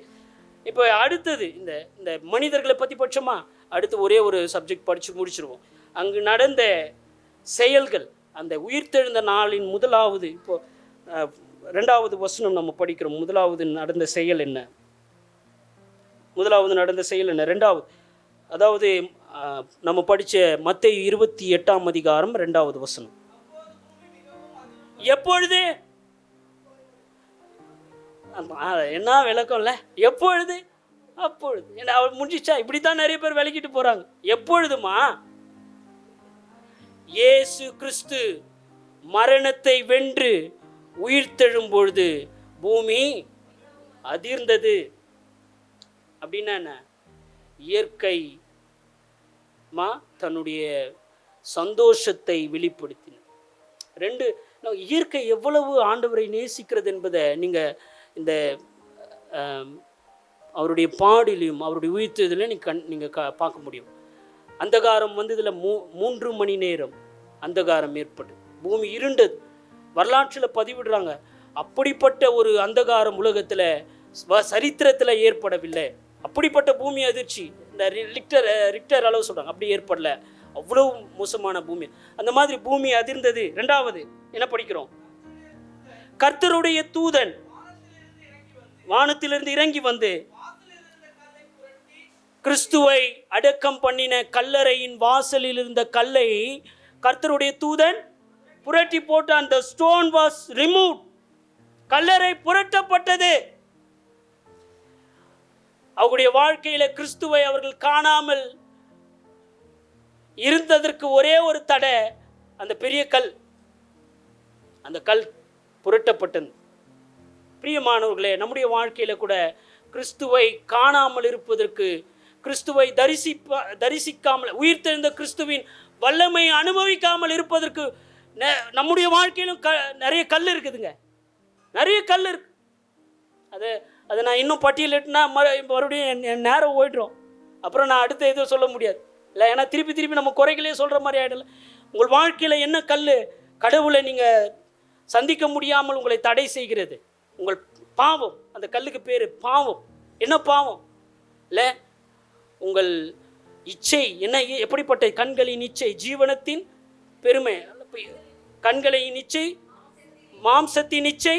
இப்போ அடுத்தது இந்த மனிதர்களை பற்றி பட்சமா அடுத்து ஒரே ஒரு சப்ஜெக்ட் படித்து முடிச்சிருவோம். அங்கு நடந்த செயல்கள், அந்த உயிர்த்தெழுந்த நாளின் முதலாவது, இப்போ 2வது வசனம் நம்ம படிக்கிறோம். முதலாவது நடந்த செயல் என்ன? 2வது, அதாவது நம்ம படித்த மத்தேயு 28ஆம் அதிகாரம் 2வது வசனம். எப்பொழுது? என்ன விளக்கம்ல? எப்பொழுது? அப்பொழுது. என்ன அவள் முடிஞ்சிச்சா? இப்படித்தான் நிறைய பேர் விளக்கிட்டு போகிறாங்க. எப்பொழுதுமா? இயேசு கிறிஸ்து மரணத்தை வென்று உயிர்த்தெழும் பொழுது பூமி அதிர்ந்தது. அப்படின்னா என்ன? இயற்கை தன்னுடைய சந்தோஷத்தை வெளிப்படுத்தின. 2, இயற்கை எவ்வளவு ஆண்டவரை நேசிக்கிறது என்பதை நீங்கள் இந்த அவருடைய பாடிலையும் அவருடைய உயிர்த்தெழுதலையும் நீங்கள் பார்க்க முடியும். அந்தகாரம் வந்து இதில் 3 மணி நேரம் அந்தகாரம் ஏற்பட்டு பூமி இருண்டது. வரலாற்றில் பதிவிடுறாங்க. அப்படிப்பட்ட ஒரு அந்தகாரம் உலகத்தில் சரித்திரத்தில் ஏற்படவில்லை. அப்படிப்பட்ட பூமி அதிர்ச்சி இந்த ரிக்டர் அளவு சொல்கிறாங்க, அப்படி ஏற்படல. அவ்வளோ மோசமான பூமி. அந்த மாதிரி பூமி அதிர்ந்தது. 2வது என்ன படிக்கிறோம்? கர்த்தருடைய தூதன் வானத்திலிருந்து இறங்கி வந்து கிறிஸ்துவை அடக்கம் பண்ணின கல்லறையின் வாசலில் இருந்த கல்லை கர்த்தருடைய தூதன் புரட்டி போட்டு அந்த ஸ்டோன் வாஸ் ரிமூவ். கல்லறை புரட்டப்பட்டது. அவருடைய வாழ்க்கையில கிறிஸ்துவை அவர்கள் காணாமல் இருந்ததற்கு ஒரே ஒரு தடை, அந்த பெரிய கல். அந்த கல் புரட்டப்பட்டது. பிரியமானவர்களே, நம்முடைய வாழ்க்கையில கூட கிறிஸ்துவை காணாமல் இருப்பதற்கு, கிறிஸ்துவை தரிசிக்காமல், உயிர்த்தெழுந்த கிறிஸ்துவின் வல்லமை அனுபவிக்காமல் இருப்பதற்கு நம்முடைய வாழ்க்கையிலும் நிறைய கல் இருக்குதுங்க. நிறைய கல் இருக்கு. அதை நான் இன்னும் பட்டியலிட்டுனா மறுபடியும் என் நேரம் ஓய்டுறோம். அப்புறம் நான் அடுத்த எதுவும் சொல்ல முடியாது இல்லை. ஏன்னா திருப்பி நம்ம குறைகளே சொல்கிற மாதிரி ஆகிடல. உங்கள் வாழ்க்கையில் என்ன கல் கடவுளை நீங்கள் சந்திக்க முடியாமல் உங்களை தடை செய்கிறது? உங்கள் பாவம். அந்த கல்லுக்கு பேர் பாவம். என்ன பாவம் இல்லை? உங்கள் இச்சை என்ன? எப்படிப்பட்ட கண்களின் இச்சை? ஜீவனத்தின் பெருமை. கண்களின் இச்சை, மாம்சத்தின் இச்சை,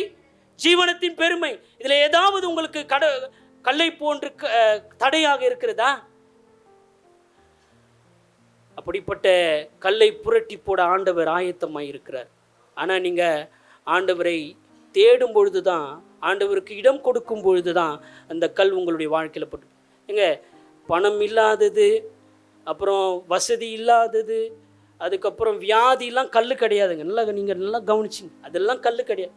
ஜீவனத்தின் பெருமை. இதில் ஏதாவது உங்களுக்கு கல்லை போன்று தடையாக இருக்கிறதா? அப்படிப்பட்ட கல்லை புரட்டி போட ஆண்டவர் ஆயத்தமாக இருக்கிறார். ஆனால் நீங்கள் ஆண்டவரை தேடும் பொழுது தான், ஆண்டவருக்கு இடம் கொடுக்கும் பொழுது தான் அந்த கல் உங்களுடைய வாழ்க்கையில் போட்டு. எங்க பணம் இல்லாதது, அப்புறம் வசதி இல்லாதது, அதுக்கப்புறம் வியாதிலாம் கல் கிடையாதுங்க. நீங்கள் நல்லா கவனிச்சிங்க. அதெல்லாம் கல் கிடையாது.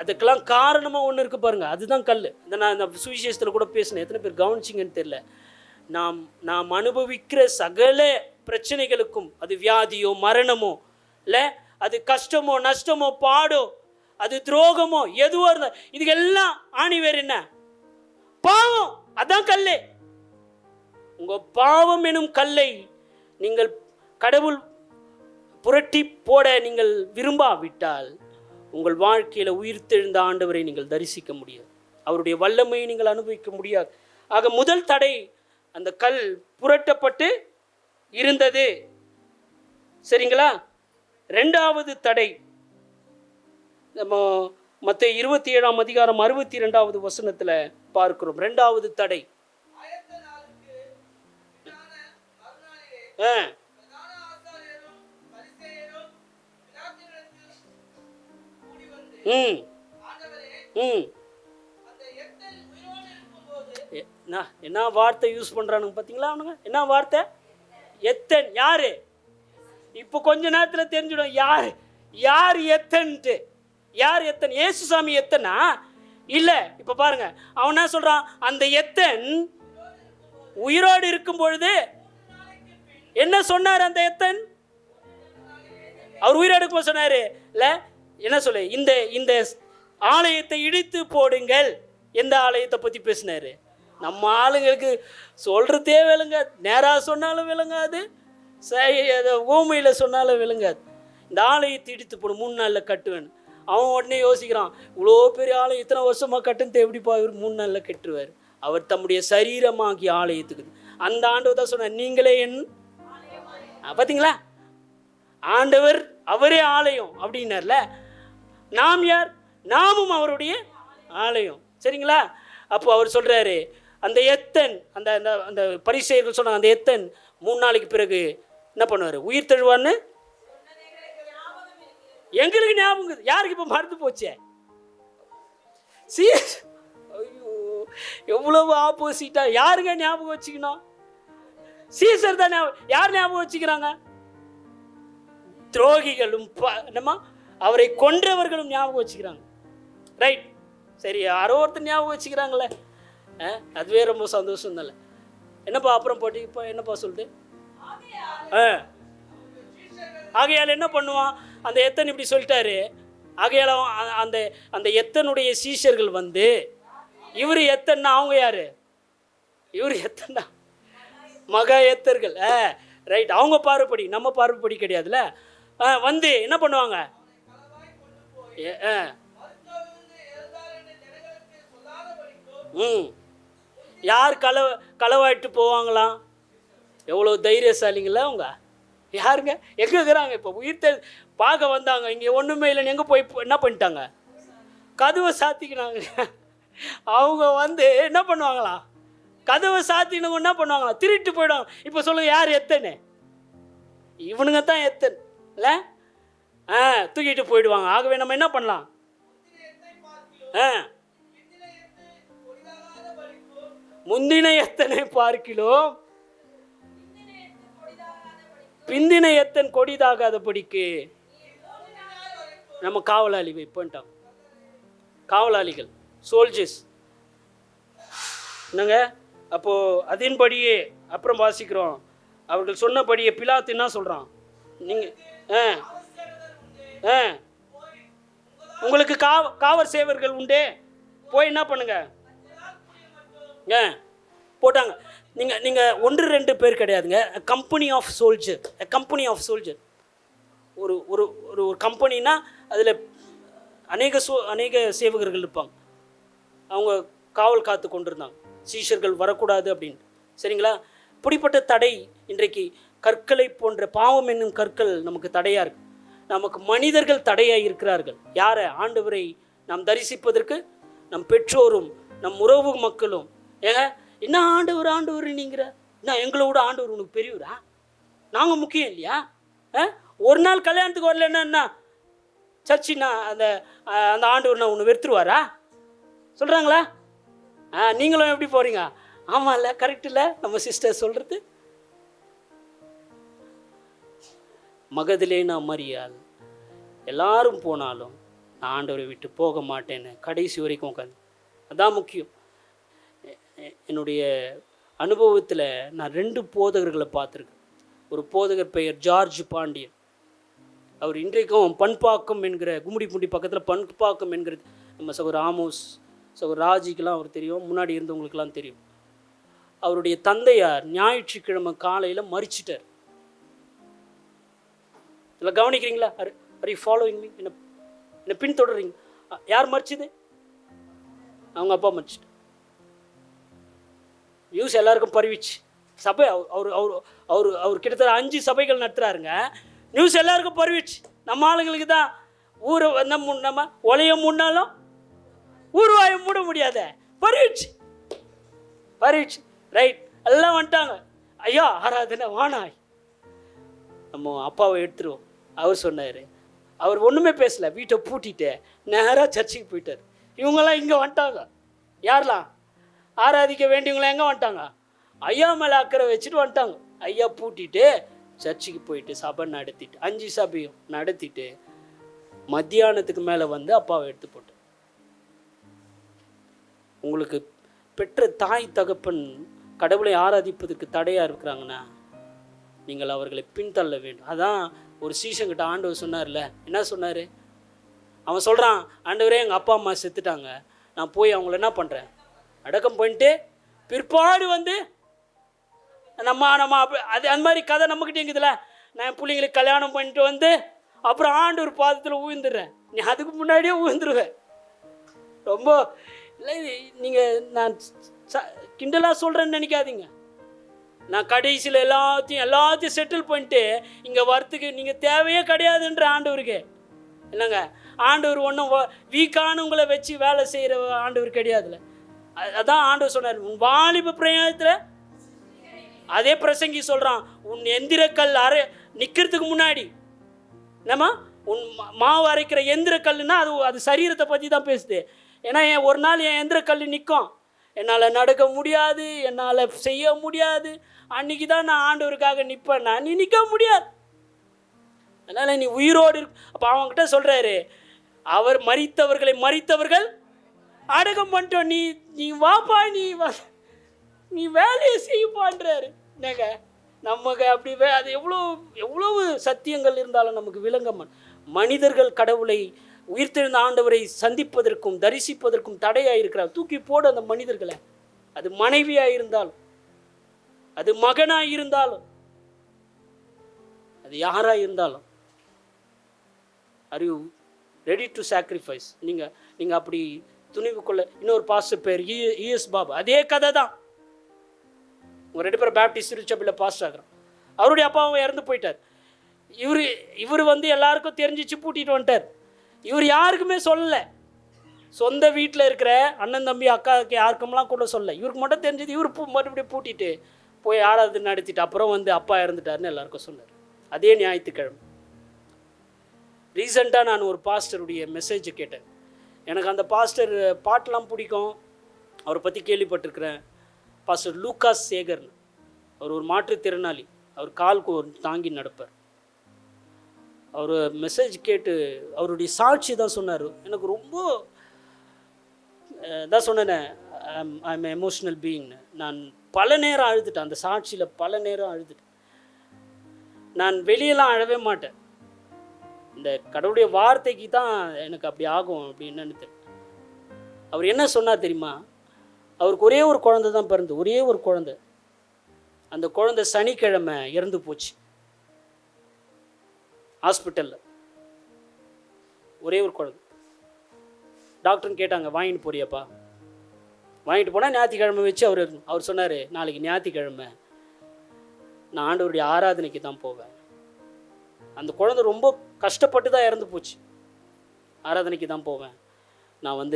அதுக்கெல்லாம் காரணமாக ஒன்று இருக்குது பாருங்கள், அதுதான் கல். நான் இந்த சுவிசேஷத்தில் கூட பேசினேன், எத்தனை பேர் கவனிச்சிங்கன்னு தெரியல. நாம் அனுபவிக்கிற சகல பிரச்சனைகளுக்கும், அது வியாதியோ மரணமோ இல்லை, அது கஷ்டமோ நஷ்டமோ பாடோ, அது துரோகமோ எதுவோ இருந்தால், இதுக்கெல்லாம் ஆணி வேறு என்ன? பாவம். அதான் கல்லே. உங்கள் பாவம் எனும் கல்லை நீங்கள் கடவுள் புரட்டி போட நீங்கள் விரும்பாவிட்டால் உங்கள் வாழ்க்கையில் உயிர்த்தெழுந்த ஆண்டவரை நீங்கள் தரிசிக்க முடியாது. அவருடைய வல்லமையை நீங்கள் அனுபவிக்க முடியாது. ஆக முதல் தடை அந்த கல் புரட்டப்பட்டு இருந்தது. சரிங்களா? ரெண்டாவது தடை நம்ம மத்தேயு 27ஆம் அதிகாரம் 62வது வசனத்தில் பார்க்கிறோம். ரெண்டாவது தடை. என்ன வார்த்தை யூஸ் பண்றானுங்க பார்த்தீங்களா? அவனுங்க என்ன வார்த்தை? எத்தன். யாரு? இப்போ கொஞ்ச நேரத்தில் தெரிஞ்சிடும் யார் எத்தன்ட்டு. யார் எத்தன்? இயேசுசாமி எத்தனா இல்லை. இப்போ பாருங்க, அவன் என்ன சொல்றான்? அந்த எத்தன் உயிரோடு இருக்கும் பொழுது என்ன சொன்னார்? அந்த எத்தன் அவர் உயிரோடு இருக்கும் சொன்னாரு இல்லை? என்ன சொல்ல? இந்த ஆலயத்தை இடித்து போடுங்கள். எந்த ஆலயத்தை பற்றி பேசினாரு? நம்ம ஆளுங்களுக்கு சொல்கிறதே விளங்காது. நேராக சொன்னாலும் விளங்காது, ஊமையில் சொன்னாலும் விளங்காது. இந்த ஆலயத்தை இடித்து போடும், 3 நாளில் கட்டுவேன். அவன் உடனே யோசிக்கிறான், இவ்வளோ பெரிய ஆலயம் இத்தனை வருஷமாக கட்டுன்னு எப்படிப்பா இவர் 3 நாளில் கட்டுருவார்? அவர் தம்முடைய சரீரமாகிய ஆலயத்துக்கு. அந்த ஆண்டவர் தான் சொன்னார், நீங்களே என். பார்த்தீங்களா? ஆண்டவர் அவரே ஆலயம் அப்படின்னார்ல. நாம் யார்? நாமும் அவருடைய ஆலயம். சரிங்களா? அப்போ அவர் சொல்கிறாரு, அந்த எத்தன், அந்த அந்த பரிசேயர்கள் சொன்னாங்க, அந்த எத்தன் 3 நாளைக்கு பிறகு என்ன பண்ணுவார்? உயிர் தழுவான்னு எங்களுக்கு ஞாபகம். யாருக்கு இப்போ மறந்து போச்சே? ஐயோ, எவ்வளவு ஆப்போசிட்டா. யாருங்க ஞாபகம் வச்சுக்கணும்? சீசர் தான். யார் ஞாபகம் வச்சுக்கிறாங்க? துரோகிகளும் என்னமா அவரை கொன்றவர்களும் ஞாபகம் வச்சுக்கிறாங்க. ரைட், சரி, யாரோ ஒருத்தர் ஞாபகம் வச்சுக்கிறாங்களே, அதுவே ரொம்ப சந்தோஷம் தானே. என்னப்பா அப்புறம் போட்டி இப்போ என்னப்பா சொல்லிட்டு ஆகையால் என்ன பண்ணுவான்? அந்த எத்தன் இப்படி சொல்லிட்டாரு. ஆகையால் அந்த அந்த எத்தனுடைய சீஷர்கள் வந்து, இவர் எத்தன்னா அவங்க யாரு? இவர் எத்தன்னா மகா எத்தர்கள். ரைட், அவங்க பார்வைப்படி, நம்ம பார்வைப்படி கிடையாதுல்ல. வந்து என்ன பண்ணுவாங்க? யார் களவாயிட்டு போவாங்களாம்? எவ்வளோ தைரியசாலிங்களா அவங்க? யாருங்க? எங்கே இருக்கிறாங்க? இப்போ உயிர்த்த பார்க்க வந்தாங்க, இங்கே ஒன்றுமே இல்லைன்னு எங்கே போய் என்ன பண்ணிட்டாங்க? கதவை சாத்திக்கினாங்க. அவங்க வந்து என்ன பண்ணுவாங்களாம்? கதவை சாத்தினவங்க என்ன பண்ணுவாங்களா? திருட்டு போயிடுவாங்க. இப்போ சொல்லுங்க, யார் எத்தனை? இவனுங்க தான் எத்தன் இல்லை? தூக்கிட்டு போயிடுவாங்க. ஆகவே நம்ம என்ன பண்ணலாம்? முந்தின எத்தனை பார்க்கிலும் பிந்தின எத்தன் கொடிதாகாதபடிக்கு. நம்ம காவலாளி வைப்போன்ட்டான். காவலாளிகள், சோல்ஜர்ஸ் என்னங்க. அப்போது அதன்படியே அப்புறம் வாசிக்கிறோம், அவர்கள் சொன்னபடியே பிலாத்து என்ன சொல்கிறான், நீங்கள் உங்களுக்கு காவல் சேவர்கள் உண்டே, போய் என்ன பண்ணுங்க போட்டாங்க. நீங்கள் 1-2 பேர் கிடையாதுங்க, company of soldier. Company of soldier ஒரு ஒரு ஒரு கம்பெனின்னா அதில் அநேக சேவகர்கள் இருப்பாங்க. அவங்க காவல் காத்து கொண்டிருந்தாங்க, சீஷர்கள் வரக்கூடாது அப்படின்ட்டு. சரிங்களா? இப்படிப்பட்ட தடை இன்றைக்கு கற்களை போன்ற பாவம் என்னும் கற்கள் நமக்கு தடையாக இருக்குது. நமக்கு மனிதர்கள் தடையாக இருக்கிறார்கள். யாரை? ஆண்டவரை நாம் தரிசிப்பதற்கு நம் பெற்றோரும் நம் உறவு மக்களும். என்ன ஆண்டவர் நீங்கிற, என்ன எங்களோட ஆண்டவர் உனக்கு பெரியவரா? நாங்கள் முக்கியம் இல்லையா? ஒரு நாள் கல்யாணத்துக்கு வரலன்னா என்ன சர்ச்சின்னா அந்த அந்த ஆண்டவர்னா ஒன்று வெறுத்துருவாரா? சொல்கிறாங்களா? நீங்களும் எப்படி போகிறீங்க? ஆமாம் இல்லை, கரெக்ட் இல்லை நம்ம சிஸ்டர் சொல்கிறது. மகதிலேனா மரியாள் எல்லாரும் போனாலும் நான் ஆண்டவரை விட்டு போக மாட்டேன்னு கடைசி வரைக்கும் உட்காந்து. அதான் முக்கியம். என்னுடைய அனுபவத்தில் நான் 2 போதகர்களை பார்த்துருக்கேன். ஒரு போதகர் பெயர் ஜார்ஜ் பாண்டியன். அவர் இன்றைக்கும் பண்பாக்கம் என்கிற கும்மிடிப்பூண்டி பக்கத்தில் பண்பாக்கம் என்கிறது நம்ம சகோதர ஆமோஸ் சகோதர ராஜிக்கெலாம் அவர் தெரியும், முன்னாடி இருந்தவங்களுக்கெல்லாம் தெரியும். அவருடைய தந்தையார் ஞாயிற்றுக்கிழமை காலையில் மரிச்சிட்டார். இல்லை கவனிக்கிறீங்களா? Are you following me? என்ன பின்தொடர்றீங்க? யார் மரிச்சது? அவங்க அப்பா மரிச்சிட்டு. நியூஸ் எல்லாருக்கும் பரவிச்சு. சபை அவர் அவர் அவர் அவர் கிட்டத்தட்ட 5 சபைகள் நடத்துகிறாருங்க. நியூஸ் எல்லாருக்கும் பரவிச்சு. நம்ம ஆளுங்களுக்கு தான் ஊரை நம்ம ஒலைய முன்னாலும் ஊர்வாயை மூட முடியாத பரவிச்சு. ரைட், எல்லாம் வந்துட்டாங்க. ஐயா ஆராதனை வானாய், நம்ம அப்பாவை எடுத்துருவோம். அவர் சொன்னார். அவர் ஒன்றுமே பேசலை, வீட்டை பூட்டிட்டு நேராக சர்ச்சுக்கு போயிட்டார். இவங்கெல்லாம் இங்கே வந்துட்டாங்க. யாரெல்லாம் ஆராதிக்க வேண்டியவங்களாம் எங்கே வந்துட்டாங்க? ஐயா மேலே அக்கறை வச்சுட்டு வந்துட்டாங்க. ஐயா பூட்டிட்டு சர்ச்சுக்கு போயிட்டு சபை நடத்திட்டு 5 சபையும் நடத்திட்டு மத்தியானத்துக்கு மேலே வந்து அப்பாவை எடுத்து போட்டு. உங்களுக்கு பெற்ற தாய் தகப்பன் கடவுளை ஆராதிப்பதற்கு தடையாக இருக்கிறாங்கன்னா நீங்கள் அவர்களை பின்தள்ள வேண்டும். அதான் ஒரு சீசன்கிட்ட ஆண்டவர் சொன்னார்ல, என்ன சொன்னார்? அவன் சொல்கிறான், ஆண்டவரே எங்கள் அப்பா அம்மா செத்துட்டாங்க, நான் போய் அவங்கள என்ன பண்ணுறேன், அடக்கம் பண்ணிட்டு பிற்பாடு வந்து நம்ம அது அந்த மாதிரி கதை நம்மக்கிட்டே இருக்குதுல்ல. நான் என் பிள்ளைங்களுக்கு கல்யாணம் பண்ணிட்டு வந்து அப்புறம் ஆண்டவர் பாதத்தில் ஊழ்ந்துடுறேன், நீ அதுக்கு முன்னாடியே ஊழ்ந்துருவேன். ரொம்ப இல்லை, நீங்கள் நான் கிண்டலாக சொல்கிறேன்னு நினைக்காதீங்க. நான் கடைசியில் எல்லாத்தையும் செட்டில் பண்ணிட்டு இங்கே வரத்துக்கு நீங்கள் தேவையே கிடையாதுன்ற ஆண்டவருக்கு. இல்லைங்க, ஆண்டவர் ஒன்றும் வீக்கானவங்களை வச்சு வேலை செய்கிற ஆண்டவர் கிடையாதுல்ல. அதான் ஆண்டவர் சொன்னார், உன் வாலிப பிரயாணத்தில். அதே பிரசங்கி சொல்கிறான், உன் எந்திரக்கல் நிற்கிறதுக்கு முன்னாடி நம்ம உன் மாவு அரைக்கிற எந்திரக்கல்லுன்னா அது சரீரத்தை பற்றி தான் பேசுது. ஏன்னா ஒரு நாள் என் எந்திரக்கல் நிற்கும், என்னால் நடக்க முடியாது, என்னால் செய்ய முடியாது, அன்றைக்கி தான் நான் ஆண்டவருக்காக நிற்பேன்னா நீ நிற்க முடியாது. அதனால் நீ உயிரோடு அப்போ அவங்ககிட்ட சொல்கிறாரு, அவர் மரித்தவர்கள் அடக்கம் பண்ணிட்டோம், நீ வாப்பா, நீ வேலையை செய்யப்பான்றாரு. என்னங்க நமக்கு அப்படி அது எவ்வளவு சத்தியங்கள் இருந்தாலும் நமக்கு விளங்க மனிதர்கள் கடவுளை உயிர்த்தெழுந்த ஆண்டவரை சந்திப்பதற்கும் தரிசிப்பதற்கும் தடையாக இருக்கிறார். தூக்கி போடு அந்த மனிதர்களை. அது மனைவியாக இருந்தாலும், அது மகனாக இருந்தாலும், அது யாராக இருந்தாலும். Are you ready to sacrifice? நீங்கள் அப்படி துணிவு கொள்ள. இன்னொரு பாஸ்டர் பேர் இஎஸ் பாபா, அதே கதை தான். உங்கள் 2 பேரும் பேப்டிஸ்ட் திருச்சபையில் பாஸ்டர் ஆகிறான். அவருடைய அப்பாவும் இறந்து போயிட்டார். இவர் வந்து எல்லாருக்கும் தெரிஞ்சிச்சு பூட்டிட்டு வந்துட்டார். இவர் யாருக்குமே சொல்லலை. சொந்த வீட்டில் இருக்கிற அண்ணன் தம்பி அக்காவுக்கு யாருக்குமெல்லாம் கூட சொல்லலை. இவருக்கு மட்டும் தெரிஞ்சது. இவர் மறுபடியும் பூட்டிட்டு போய் ஆராதனை நடத்திட்டு அப்புறம் வந்து அப்பா இறந்துட்டாருன்னு எல்லாருக்கும் சொன்னார். அதே ஞாயிற்றுக்கிழமை ரீசெண்டாக நான் ஒரு பாஸ்டருடைய மெசேஜை கேட்டேன். எனக்கு அந்த பாஸ்டர் பாட்டெலாம் பிடிக்கும், அவரை பற்றி கேள்விப்பட்டிருக்கிறேன். பாஸ்டர் லூகாஸ் சேகர், அவர் ஒரு மாற்றுத்திறனாளி, அவர் காலுக்கு ஒரு தாங்கி நடப்பார். அவர் மெசேஜ் கேட்டு அவருடைய சாட்சி தான் சொன்னார். எனக்கு ரொம்ப தான் சொன்னேனே, ஐ எம் எமோஷ்னல் பீயிங்னு. நான் பல நேரம் அழுதுட்டேன், அந்த சாட்சியில் பல நேரம் அழுதுட்டேன். நான் வெளியெல்லாம் அழவே மாட்டேன், இந்த கடவுளுடைய வார்த்தைக்கு தான் எனக்கு அப்படி ஆகும் அப்படின்னு நினைத்தேன். அவர் என்ன சொன்னார் தெரியுமா? அவருக்கு ஒரே ஒரு குழந்தை தான் பிறந்து, ஒரே ஒரு குழந்தை. அந்த குழந்தை சனிக்கிழமை இறந்து போச்சு ஹாஸ்பிட்டலில். ஒரே ஒரு குழந்தை. டாக்டர்னு கேட்டாங்க, வாங்கிட்டு போறியாப்பா? வாங்கிட்டு போனால் ஞாயிற்றுக்கிழமை வச்சு அவர் சொன்னார், நாளைக்கு ஞாயிற்றுக்கிழமை நான் ஆண்டவருடைய ஆராதனைக்கு தான் போவேன். அந்த குழந்தை ரொம்ப கஷ்டப்பட்டு தான் இறந்து போச்சு. ஆராதனைக்கு தான் போவேன், நான்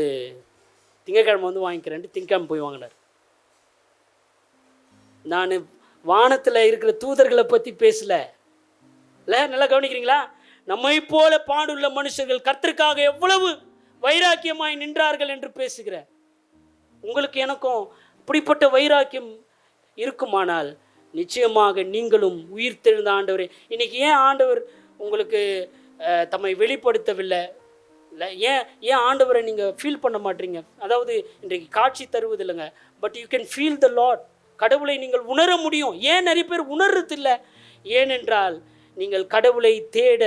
திங்கக்கிழமை வாங்கிக்கிறேன்ட்டு திங்கக்கிழமை போய் வாங்கினார். நான் வானத்தில் இருக்கிற தூதர்களை பற்றி பேசலை இல்லை, நல்லா கவனிக்கிறீங்களா? நம்மை போல பாடுள்ள மனுஷர்கள் கர்த்தருக்காக எவ்வளவு வைராக்கியமாய் நின்றார்கள் என்று பேசுகிறேன். உங்களுக்கு எனக்கும் இப்படிப்பட்ட வைராக்கியம் இருக்குமானால் நிச்சயமாக நீங்களும் உயிர்த்தெழுந்த ஆண்டவரே. இன்றைக்கி ஏன் ஆண்டவர் உங்களுக்கு தம்மை வெளிப்படுத்தவில்லை? இல்லை, ஏன் ஆண்டவரை நீங்கள் ஃபீல் பண்ண மாட்டீங்க? அதாவது இன்றைக்கு காட்சி தருவது இல்லைங்க, but you can feel the Lord. கடவுளை நீங்கள் உணர முடியும். ஏன் நிறைய பேர் உணர்றதில்லை? ஏனென்றால் நீங்கள் கடவுளை தேட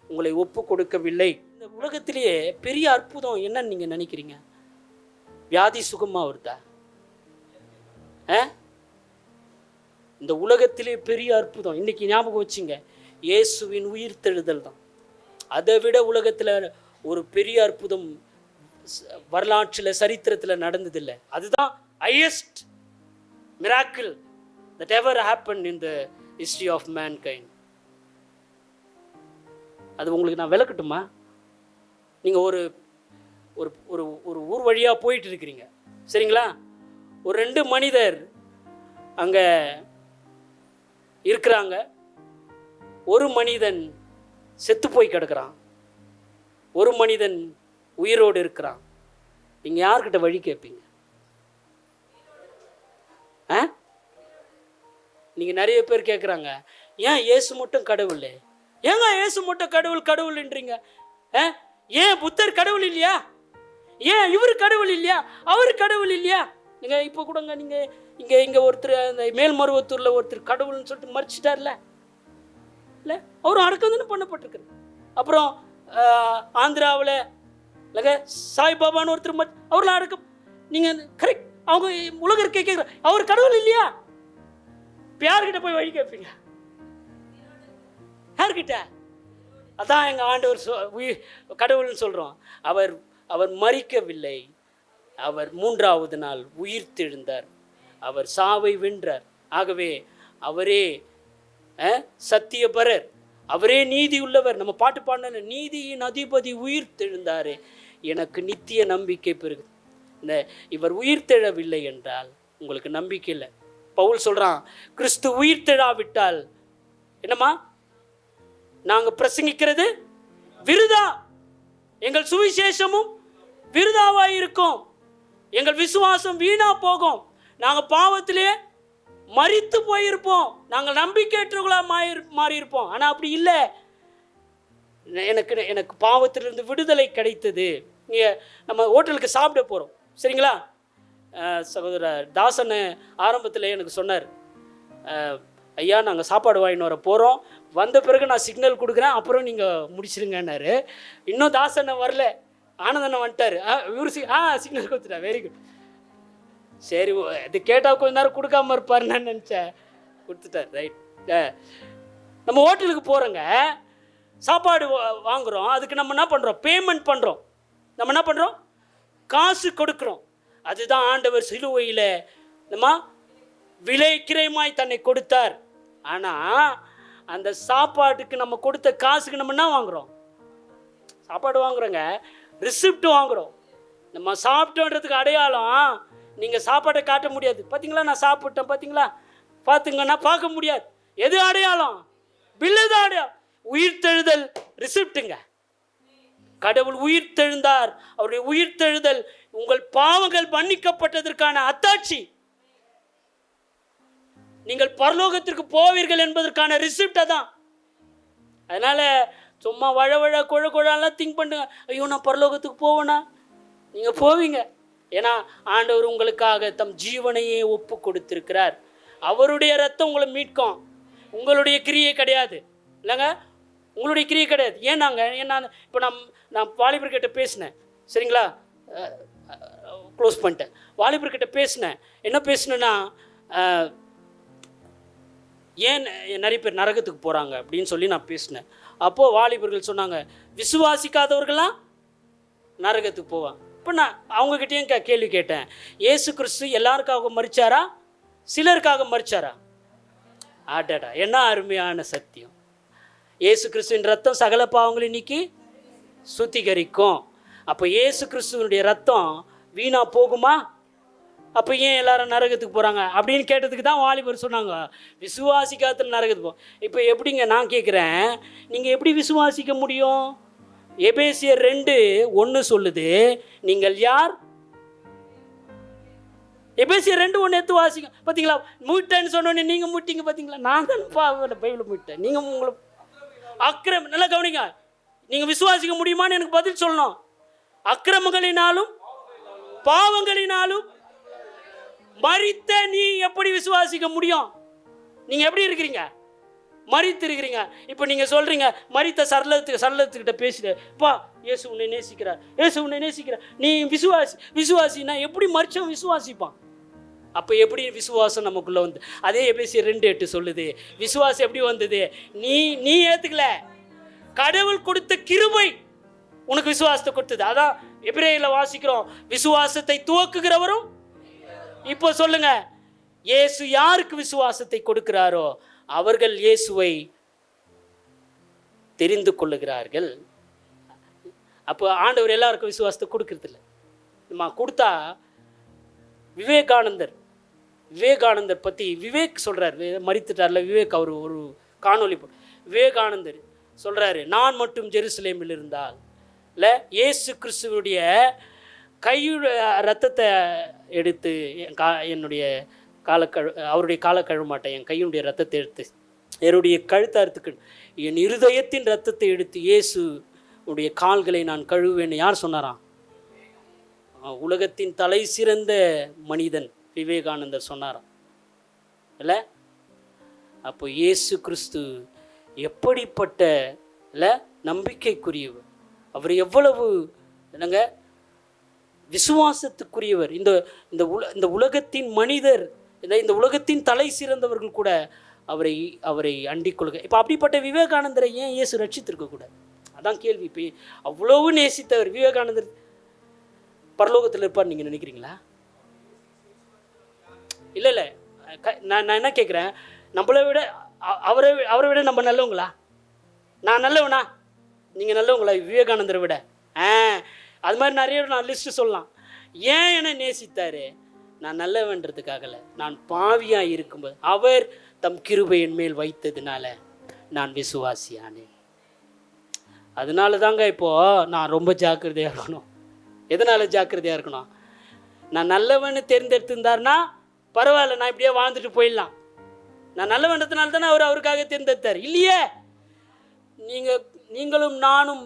உங்களை ஒப்பு கொடுக்கவில்லை. இந்த உலகத்திலேயே பெரிய அற்புதம் என்னன்னு நீங்கள் நினைக்கிறீங்க? வியாதி சுகமாக வருதா? இந்த உலகத்திலே பெரிய அற்புதம் இன்னைக்கு ஞாபகம் வச்சுங்க, இயேசுவின் உயிர்த்தெழுதல் தான். அதை விட உலகத்தில் ஒரு பெரிய அற்புதம் வரலாற்றில் சரித்திரத்தில் நடந்ததில்லை. அதுதான் highest miracle that ever happened in the history of mankind. அது உங்களுக்கு நான் விளக்கட்டுமா? நீங்கள் ஒரு ஒரு ஒரு ஒரு ஊர் வழியாக போயிட்டு இருக்கிறீங்க, சரிங்களா? ஒரு 2 மனிதர் அங்கே இருக்கிறாங்க. ஒரு மனிதன் செத்து போய் கிடக்கிறான், ஒரு மனிதன் உயிரோடு இருக்கிறான். நீங்கள் யார்கிட்ட வழி கேட்பீங்க? நீங்கள் நிறைய பேர் கேட்குறாங்க, ஏன் இயேசு மட்டும் கடவுள்? ஏங்க இயேசு மட்டும் கடவுள்ன்றீங்க? ஏன் புத்தர் கடவுள் இல்லையா? ஏன் இவர் கடவுள் இல்லையா? அவர் கடவுள் இல்லையா? நீங்கள் இப்போ கூடங்க நீங்கள் இங்கே ஒருத்தர் அந்த மேல்மருவத்தூரில் ஒருத்தர் கடவுள்னு சொல்லிட்டு மறிச்சிட்டார்ல, இல்லை அவரும் அடக்கம் தானே பண்ணப்பட்டிருக்காரு. அப்புறம் ஆந்திராவில் இல்லைங்க சாய்பாபான்னு ஒருத்தர் அவர்லாம் அடக்கம். நீங்கள் கரெக்ட், அவங்க உலகர் கேட்குற அவர் கடவுள் இல்லையா? இப்போ யார்கிட்ட போய் வழி கேட்பீங்க? யார்கிட்ட? அதான் எங்கள் ஆண்டவர் கடவுள்னு சொல்கிறோம். அவர் மரிக்கவில்லை, அவர் 3ஆவது நாள் உயிர்த்தெழுந்தார், அவர் சாவை வென்றார். ஆகவே அவரே சத்தியபரர், அவரே நீதி உள்ளவர். நம்ம பாட்டு பாடின நீதியின் அதிபதி உயிர்த்தெழுந்தாரே, எனக்கு நித்திய நம்பிக்கை பெருகு. இந்த இவர் உயிர்த்தெழவில்லை என்றால் உங்களுக்கு நம்பிக்கை இல்லை. பவுல் சொல்கிறான், கிறிஸ்து உயிர்த்தெழாவிட்டால் என்னம்மா நாங்கள் பிரசங்கிக்கிறது விருதா, எங்கள் சுவிசேஷமும் விருதாவாக இருக்கும், எங்கள் விசுவாசம் வீணா போகும், நாங்கள் பாவத்திலே மரித்து போயிருப்போம், நாங்கள் நம்பிக்கையற்றவர்களாக மாறியிருப்போம். ஆனால் அப்படி இல்லை. எனக்கு பாவத்திலிருந்து விடுதலை கிடைத்தது. இங்கே நம்ம ஹோட்டலுக்கு சாப்பிட போகிறோம், சரிங்களா? சகோதரர் தாசன் ஆரம்பத்தில் எனக்கு சொன்னார், ஐயா நாங்கள் சாப்பாடு வாங்கின்னு வர போகிறோம், வந்த பிறகு நான் சிக்னல் கொடுக்குறேன், அப்புறம் நீங்கள் முடிச்சிருங்கன்னாரு. இன்னும் தாசனை வரல, ஆனந்தனை வந்துட்டார். இவர் சிக்னல் கொடுத்துட்டா, வெரி குட். சரி, இது கேட்டால் கொஞ்ச நேரம் கொடுக்காம இருப்பாருன்னு நினச்சேன், கொடுத்துட்டார். ரைட். நம்ம ஹோட்டலுக்கு போகிறோங்க, சாப்பாடு வாங்குகிறோம், அதுக்கு நம்ம என்ன பண்ணுறோம்? பேமெண்ட் பண்ணுறோம். நம்ம என்ன பண்ணுறோம்? காசு கொடுக்குறோம். அதுதான் ஆண்டவர் சிலுவையில் நம்ம விலை கிரயமாய் தன்னை கொடுத்தார். ஆனால் அந்த சாப்பாட்டுக்கு நம்ம கொடுத்த காசுக்கு நம்ம என்ன வாங்குகிறோம்? சாப்பாடு வாங்குகிறோங்க, ரிசிப்ட் வாங்குகிறோம். நம்ம சாப்பிட்டோன்றதுக்கு அடையாளம் நீங்கள் சாப்பாட்டை காட்ட முடியாது. பார்த்தீங்களா நான் சாப்பிட்டேன், பார்த்தீங்களா பார்த்துங்கன்னா பார்க்க முடியாது. எது அடையாளம்? பில்லு தான் அடையாளம். உயிர்த்தெழுதல் ரிசிப்ட்டுங்க. கடவுள் உயிர்த்தெழுந்தார். அவருடைய உயிர்த்தெழுதல் உங்கள் பாவங்கள் மன்னிக்கப்பட்டதற்கான அத்தாட்சி. நீங்கள் பரலோகத்திற்கு போவீர்கள் என்பதற்கான ரிசிப்ட் தான். அதனால சும்மா வழ குழலாம் திங்க் பண்ணுங்க, ஐயோ நான் பரலோகத்துக்கு போவேனா? நீங்கள் போவீங்க. ஏன்னா ஆண்டவர் உங்களுக்காக தம் ஜீவனையே ஒப்பு கொடுத்திருக்கிறார். அவருடைய ரத்தம் உங்களை மீட்கும், உங்களுடைய கிரியை கிடையாது. இல்லைங்க, உங்களுடைய கிரியை கிடையாது. ஏன்னா இப்போ நான் வாலிபர்கிட்ட பேசினேன், சரிங்களா, க்ளோஸ் பண்ணிட்டேன். வாலிபர்கிட்ட பேசினேன். என்ன பேசினேன்னா, ஏன் நிறைய பேர் நரகத்துக்கு போகிறாங்க அப்படின்னு சொல்லி நான் பேசினேன். அப்போது வாலிபர்கள் சொன்னாங்க, விசுவாசிக்காதவர்களாம் நரகத்துக்கு போவாங்க. இப்போ நான் அவங்ககிட்டயும் கேள்வி கேட்டேன், இயேசு கிறிஸ்து எல்லாருக்காக மரிச்சாரா, சிலருக்காக மரிச்சாரா? ஆடாடா, என்ன அருமையான சத்தியம்! இயேசு கிறிஸ்துவின் ரத்தம் சகல பாவங்களை நீக்கி சுத்திகரிக்கும். அப்போ இயேசு கிறிஸ்துவனுடைய ரத்தம் வீணா போகுமா? அப்போ ஏன் எல்லாரும் நரகத்துக்கு போகிறாங்க அப்படின்னு கேட்டதுக்கு தான் வாலிபர் சொன்னாங்க, விசுவாசிக்காத நரகத்துக்கு போ. இப்போ எப்படிங்க, நான் கேட்குறேன், நீங்கள் எப்படி விசுவாசிக்க முடியும்? எபேசியர் 2:1 சொல்லுது, நீங்கள் யார்? எபேசியர் 2:1 எடுத்து வாசிங்க. பார்த்தீங்களா, மூட்டேன்னு சொன்னோன்னே நீங்கள் மூட்டிங்க பார்த்தீங்களா? நான் தான் பைபிள் மூட்டேன், நீங்கள் உங்களை அக்கிரமம். நல்லா கவனிங்க, நீங்கள் விசுவாசிக்க முடியுமான்னு எனக்கு பதில் சொல்லணும். அக்கிரமங்களினாலும் பாவங்களினாலும் மரித்த நீ எப்படி விசுவாசிக்க முடியும்? நீங்கள் எப்படி இருக்கிறீங்க? மரித்து இருக்கிறீங்க. இப்போ நீங்கள் சொல்கிறீங்க, மரித்த சரளத்துக்கிட்ட பேசிட்டு, பா இயேசு உன்னை நேசிக்கிறார், இயேசு உன்னை நேசிக்கிறார், நீ விசுவாசினா எப்படி மரிச்சவன் விசுவாசிப்பான்? அப்போ எப்படி விசுவாசம் நமக்குள்ளே வந்து? அதே எபேசியர் 2:8 சொல்லுது, விசுவாசம் எப்படி வந்தது? நீ ஏற்றுக்கல, கடவுள் கொடுத்த கிருபை உனக்கு விசுவாசத்தை கொடுத்தது. அதான் எபிரேயர்ல வாசிக்கிறோம், விசுவாசத்தை துவக்குகிறவரும். இப்போ சொல்லுங்க, இயேசு யாருக்கு விசுவாசத்தை கொடுக்கிறாரோ அவர்கள் இயேசுவை தெரிந்து கொள்ளுகிறார்கள். அப்போ ஆண்டவர் எல்லாருக்கும் விசுவாசத்தை கொடுக்கறதில்ல. நம்ம கொடுத்தா விவேகானந்தர் பற்றி விவேக் சொல்கிறார், மரித்துட்டார்ல விவேக், அவர் ஒரு காணொலி. விவேகானந்தர் சொல்கிறாரு, நான் மட்டும் ஜெருசலேமில் இருந்தால் இல்லை, இயேசு கிறிஸ்துவனுடைய ரத்தத்தை எடுத்து என்னுடைய அவருடைய காலை கழுவ மாட்டேன், என் கையினுடைய ரத்தத்தை எடுத்து என்னுடைய கழுத்தாரத்துக்கு என் இருதயத்தின் ரத்தத்தை எடுத்து இயேசு உடைய கால்களை நான் கழுவேன்னு யார் சொன்னாராம்? உலகத்தின் தலை சிறந்த மனிதன் விவேகானந்தர் சொன்னாராம் இல்லை? அப்போ இயேசு கிறிஸ்து எப்படிப்பட்ட இல்லை நம்பிக்கைக்குரியவர், அவர் எவ்வளவு என்னங்க விசுவாசத்துக்குரியவர். இந்த உலகத்தின் மனிதர், இந்த உலகத்தின் தலை சிறந்தவர்கள் கூட அவரை அண்டிக் கொள்க. இப்போ அப்படிப்பட்ட விவேகானந்தரை ஏன் இயேசு ரட்சித்திருக்கக்கூடாது? அதான் கேள்வி. இப்போ அவ்வளவு நேசித்தவர் விவேகானந்தர் பரலோகத்தில் இருப்பார் நீங்கள் நினைக்கிறீங்களா? இல்லை, நான் என்ன கேட்குறேன், நம்மளை விட அவரை விட நம்ம நல்லவங்களா? நான் நல்லவனா? நீங்கள் நல்லவங்களா விவேகானந்தரை விட? அது மாதிரி நிறைய நான் லிஸ்ட்டு சொல்லலாம். ஏன் என்னை நேசித்தார்? நான் நல்லவன்றதுக்காகல, நான் பாவியாக இருக்கும்போது அவர் தம் கிருபை என் மேல் வைத்ததுனால நான் விசுவாசியானேன். அதனால தாங்க இப்போது நான் ரொம்ப ஜாக்கிரதையாக இருக்கணும். எதனால் ஜாக்கிரதையாக இருக்கணும்? நான் நல்லவன்னு தேர்ந்தெடுத்திருந்தார்னா பரவாயில்ல, நான் இப்படியே வாழ்ந்துட்டு போயிடலாம். நான் நல்லவன்றதுனால தானே அவருக்காக தேர்ந்தெடுத்தார் இல்லையே? நீங்களும் நானும்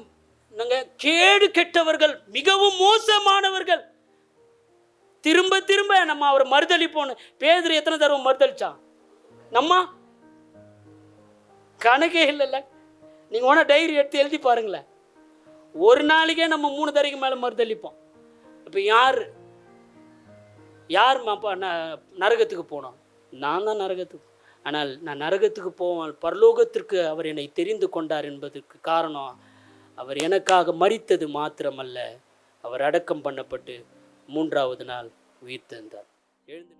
நாங்கள் கேடு கெட்டவர்கள், மிகவும் மோசமானவர்கள். திரும்ப திரும்ப நம்ம அவரை மறுதளிப்போன்னு. பேதுரு எத்தனை தடவை மறுதளிச்சான்? நம்ம கணக்கே இல்லைல்ல. நீங்கள் வேணால் டைரி எடுத்து எழுதி பாருங்களேன். ஒரு நாளைக்கே நம்ம 3 தடவைக்கு மேலே மறுதளிப்போம். இப்போ யார் நரகத்துக்கு போனோம்? நான் தான் நரகத்துக்கு. ஆனால் நான் நரகத்துக்கு போவால் பரலோகத்திற்கு அவர் என்னை தெரிந்து கொண்டார் என்பதற்கு காரணம், அவர் எனக்காக மரித்தது மாத்திரமல்ல, அவர் அடக்கம் பண்ணப்பட்டு 3ஆவது நாள் உயிர் தந்தார். எழுந்து